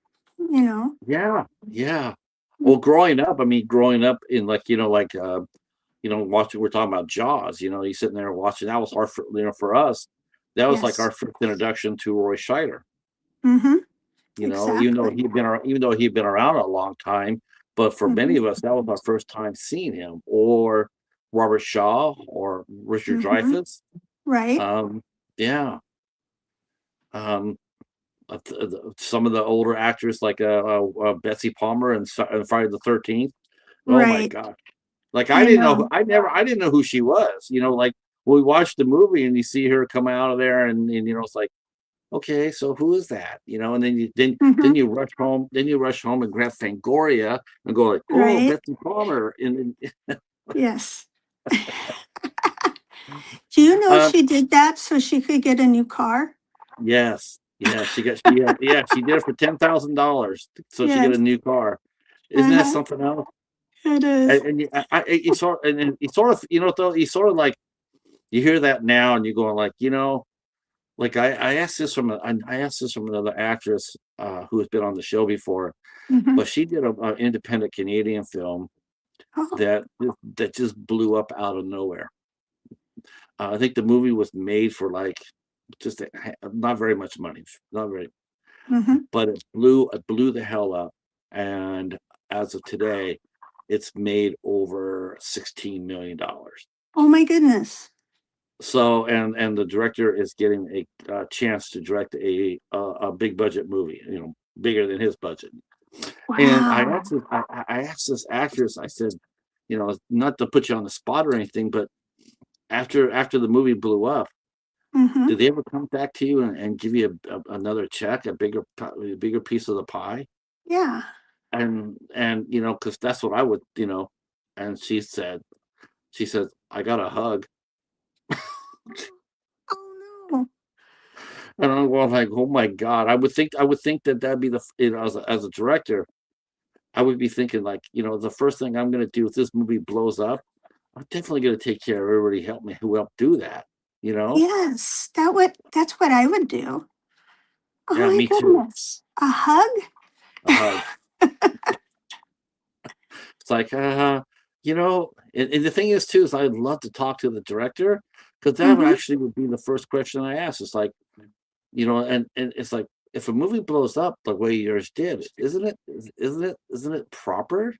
yeah. Well, growing up in, like, watching, we're talking about Jaws. You sitting there watching. That was for us. That was like Yes. our first introduction to Roy Scheider. Mm-hmm. Even though Exactly. he'd been around a long time, but for many Mm-hmm. of us, that was our first time seeing him, or Robert Shaw, or Richard Mm-hmm. Dreyfuss. Right. Yeah. Um, some of the older actors, like Betsy Palmer and Friday the 13th. Oh my Right. God! Like, I know. I didn't know who she was. Like, when we watched the movie and you see her come out of there, and it's like, okay, so who is that? And Mm-hmm. then you rush home. Then you rush home and grab Fangoria and go like, oh, Right. Betsy Palmer. And Yes. Do you know um, she did that so she could get a new car? yes, she did it for $10,000, so she got a Yes. new car. Isn't that Uh-huh. something else? It is. And you sort and you sort of though you sort of like, you hear that now and you're going like, like, I asked this from another actress who has been on the show before, Mm-hmm. but she did an independent Canadian film Oh. that just blew up out of nowhere. I think the movie was made for like just not very much money, not very, Mm-hmm. but it blew the hell up, and as of today, it's made over $16 million. Oh my goodness. So, and the director is getting a chance to direct a big budget movie, bigger than his budget. And Wow. I asked this actress, I said, not to put you on the spot or anything, but after the movie blew up, Mm-hmm. did they ever come back to you and give you another check, a bigger piece of the pie? Yeah. And because that's what I would, and she said, I got a hug. Oh no. And I'm going like, oh my God. I would think that that'd be as a director, I would be thinking like, the first thing I'm gonna do if this movie blows up, I'm definitely gonna take care of everybody who helped do that, Yes. That's what I would do. Oh Yeah, my me too. goodness. A hug? A hug. It's like, and the thing is too is I'd love to talk to the director because that Mm-hmm. actually would be the first question I ask. It's like, and it's like if a movie blows up the way yours did, isn't it proper to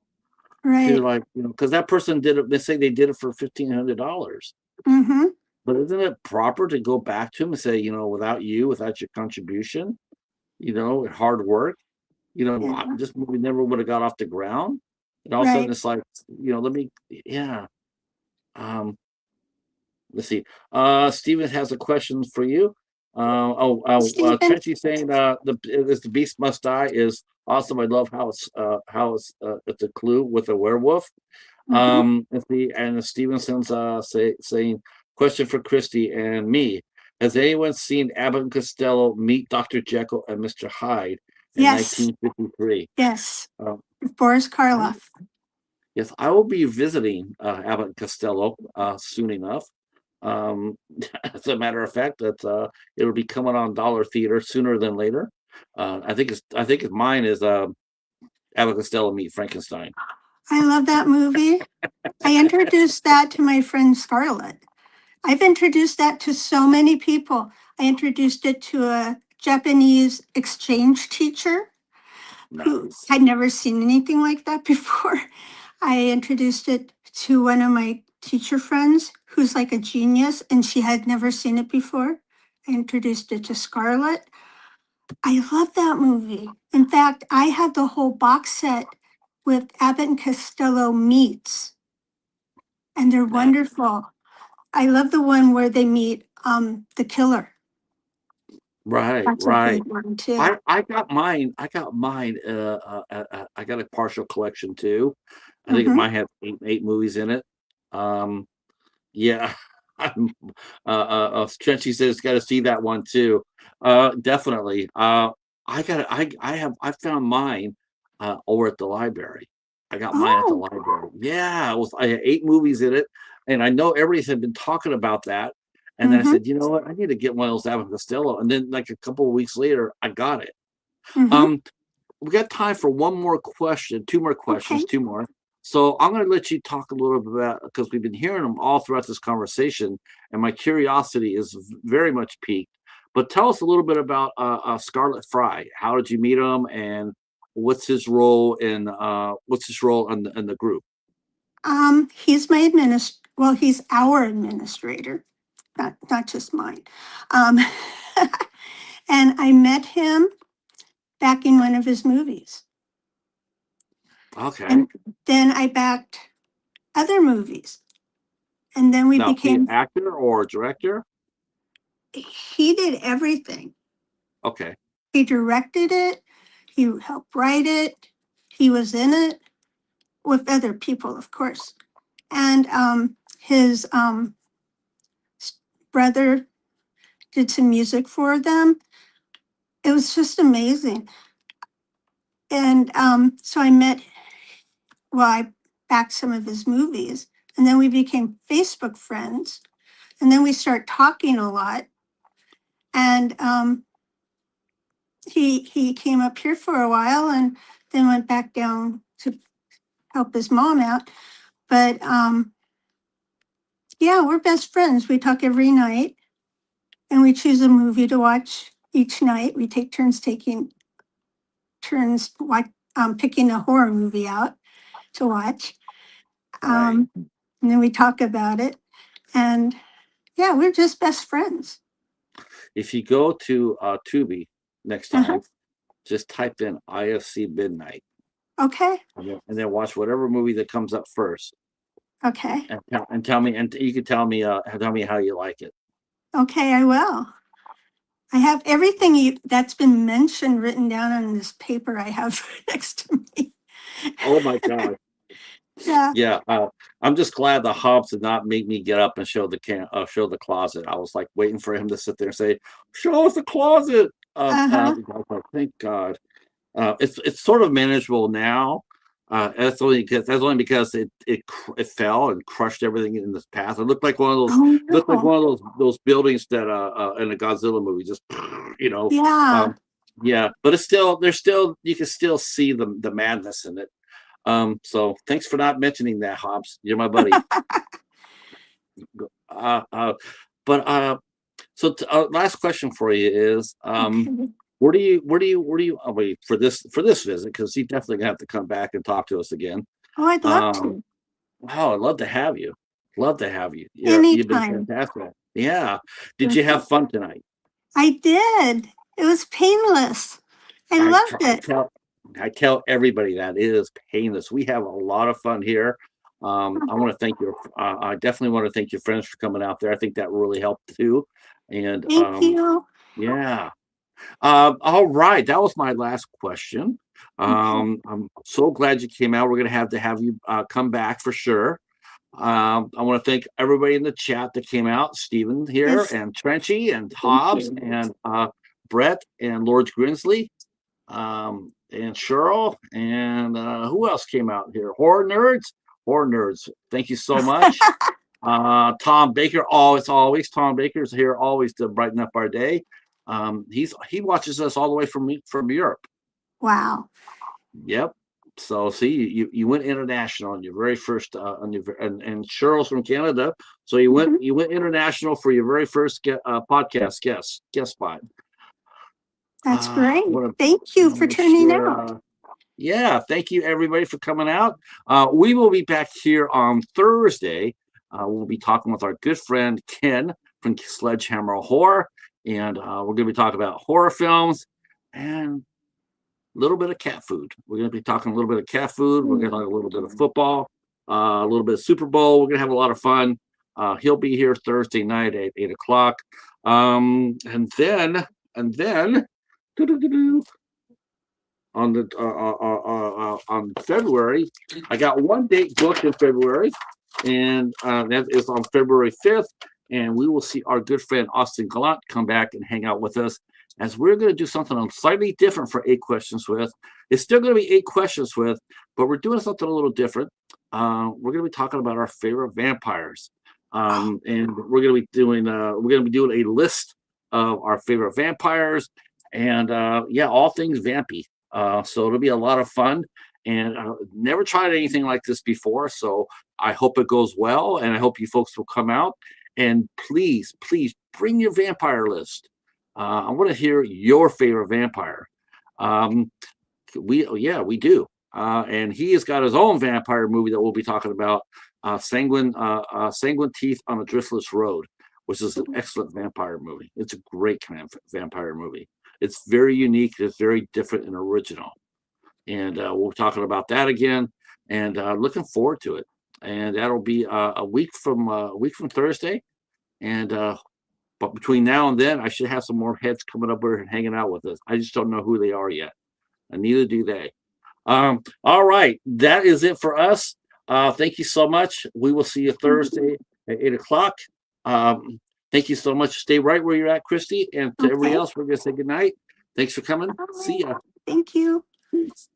Right. like because that person did it. They say they did it for $1,500, Mm-hmm. but isn't it proper to go back to him and say, without you, without your contribution, hard work, Yeah. this movie never would have got off the ground. And all of a sudden Right. it's like, let me, yeah. Um, let's see. Steven has a question for you. Stephen. Trenchy's saying the beast must die is awesome. I love it's a clue with a werewolf. Mm-hmm. Let's see, and Stevenson's saying question for Christy and me. Has anyone seen Abbott and Costello meet Dr. Jekyll and Mr. Hyde in Yes. 1953? Yes. Um, Boris I, Karloff. yes, I will be visiting Abbott and Costello soon enough. As a matter of fact, it'll be coming on Dollar Theater sooner than later. I think mine is Abbott and Costello meet Frankenstein. I love that movie. I introduced that to my friend Scarlett. I've introduced that to so many people. I introduced it to a Japanese exchange teacher who Nice. had never seen anything like that before. I introduced it to one of my teacher friends who's like a genius and she had never seen it before. I introduced it to Scarlett. I love that movie. In fact, I have the whole box set with Abbott and Costello meets, and they're Nice. wonderful. I love the one where they meet the killer. Right, That's a right. good one too. I got mine. I got a partial collection too. I think it Mm-hmm. might have eight movies in it. Um, yeah. I'm, Trenchy says got to see that one too. Definitely. I found mine over at the library. I got mine at the Oh, library. Yeah, I had 8 movies in it, and I know everybody had been talking about that. And then I mm-hmm. said, you know what? I need to get one of those Abbott and Costello. And then, like a couple of weeks later, I got it. Mm-hmm. Um, we got time for one more question, two more questions, Okay. two more. So I'm going to let you talk a little bit about because we've been hearing them all throughout this conversation, and my curiosity is very much piqued. But tell us a little bit about Scarlet Fry. How did you meet him, and what's his role in the group? He's my well, he's our administrator, not just mine. Um, and I met him back in one of his movies. Okay. And then I backed other movies. And then we Now, is he an became, actor or a director? he did everything. Okay. He directed it, he helped write it, he was in it with other people, of course. And his brother did some music for them. It was just amazing. And so I backed some of his movies, and then we became Facebook friends. And then we started talking a lot. And he came up here for a while and then went back down to help his mom out. But yeah, we're best friends. We talk every night and we choose a movie to watch each night. We take taking turns picking a horror movie out to watch. Right. And then we talk about it. And yeah, we're just best friends. If you go to Tubi next Uh-huh. time, just type in IFC Midnight Okay. and then watch whatever movie that comes up first, Okay. and tell me, and you can tell me how you like it. Okay, I will. I have everything that's been mentioned written down on this paper I have next to me. Oh my God. Yeah. Yeah, I'm just glad the Hobbs did not make me get up and show the closet. I was like waiting for him to sit there and say, "Show us the closet." Uh-huh. I was like, thank God. It's sort of manageable now. That's only because it fell and crushed everything in its path. It looked like Oh no. those buildings that in a Godzilla movie, just you know. Yeah. Um, yeah, but it's still you can still see the madness in it. So thanks for not mentioning that, Hobbs. You're my buddy. uh, uh, but so last question for you is, Okay. where do you? Oh, wait, for this visit, because you definitely gonna have to come back and talk to us again. Oh, I'd love Um, to. wow, I'd love to have you. Love to have you. You've been Anytime. fantastic. Yeah. Did you have fun tonight? I did. It was painless. I I, loved t- I it. tell I tell everybody that it is painless. We have a lot of fun here. I want to thank your. I definitely want to thank your friends for coming out there. I think that really helped too. And Thank you. yeah. All right, that was my last question. Okay. I'm so glad you came out. We're gonna have to have you come back for sure. I want to thank everybody in the chat that came out, Stephen here, Yes. and Trenchy, and Thank Hobbs, you. and Brett, and Lord Grinsley, and Cheryl, and who else came out here? Horror nerds. Thank you so much. Tom Baker, always Tom Baker's here, always to brighten up our day. He watches us all the way from Europe. Wow. Yep. So see, you went international on your very first and Cheryl's from Canada, so you went international for your very first podcast guest spot. That's great. What a, Thank you I'm for gonna turning share, out. yeah, thank you everybody for coming out. We will be back here on Thursday. We'll be talking with our good friend Ken from Sledgehammer Horror, and we're going to be talking about horror films and a little bit of cat food. We're going to be talking a little bit of cat food. We're going to talk a little bit of football, a little bit of Super Bowl. We're going to have a lot of fun. He'll be here Thursday night at 8 o'clock, and then on the on February, I got one date booked in February, and that is on February 5th. And we will see our good friend Austin Gallant come back and hang out with us, as we're going to do something slightly different for 8 questions with. It's still going to be 8 questions with, but we're doing something a little different. We're going to be talking about our favorite vampires, and we're going to be doing a list of our favorite vampires, and yeah, all things vampy. So it'll be a lot of fun, and never tried anything like this before. So I hope it goes well, and I hope you folks will come out. And please, please bring your vampire list. I want to hear your favorite vampire. We do. And he has got his own vampire movie that we'll be talking about, Sanguine Teeth on a Driftless Road, which is an excellent vampire movie. It's a great kind of vampire movie. It's very unique. It's very different and original. And we're talking about that again, and looking forward to it. And that'll be a week from Thursday. And but between now and then, I should have some more heads coming up here and hanging out with us. I just don't know who they are yet, and neither do they. All right, that is it for us. Thank you so much. We will see you Thursday at 8 o'clock. Thank you so much. Stay right where you're at, Christy, and to everybody else, we're gonna say good night. Thanks for coming. See ya. Thank you. Peace.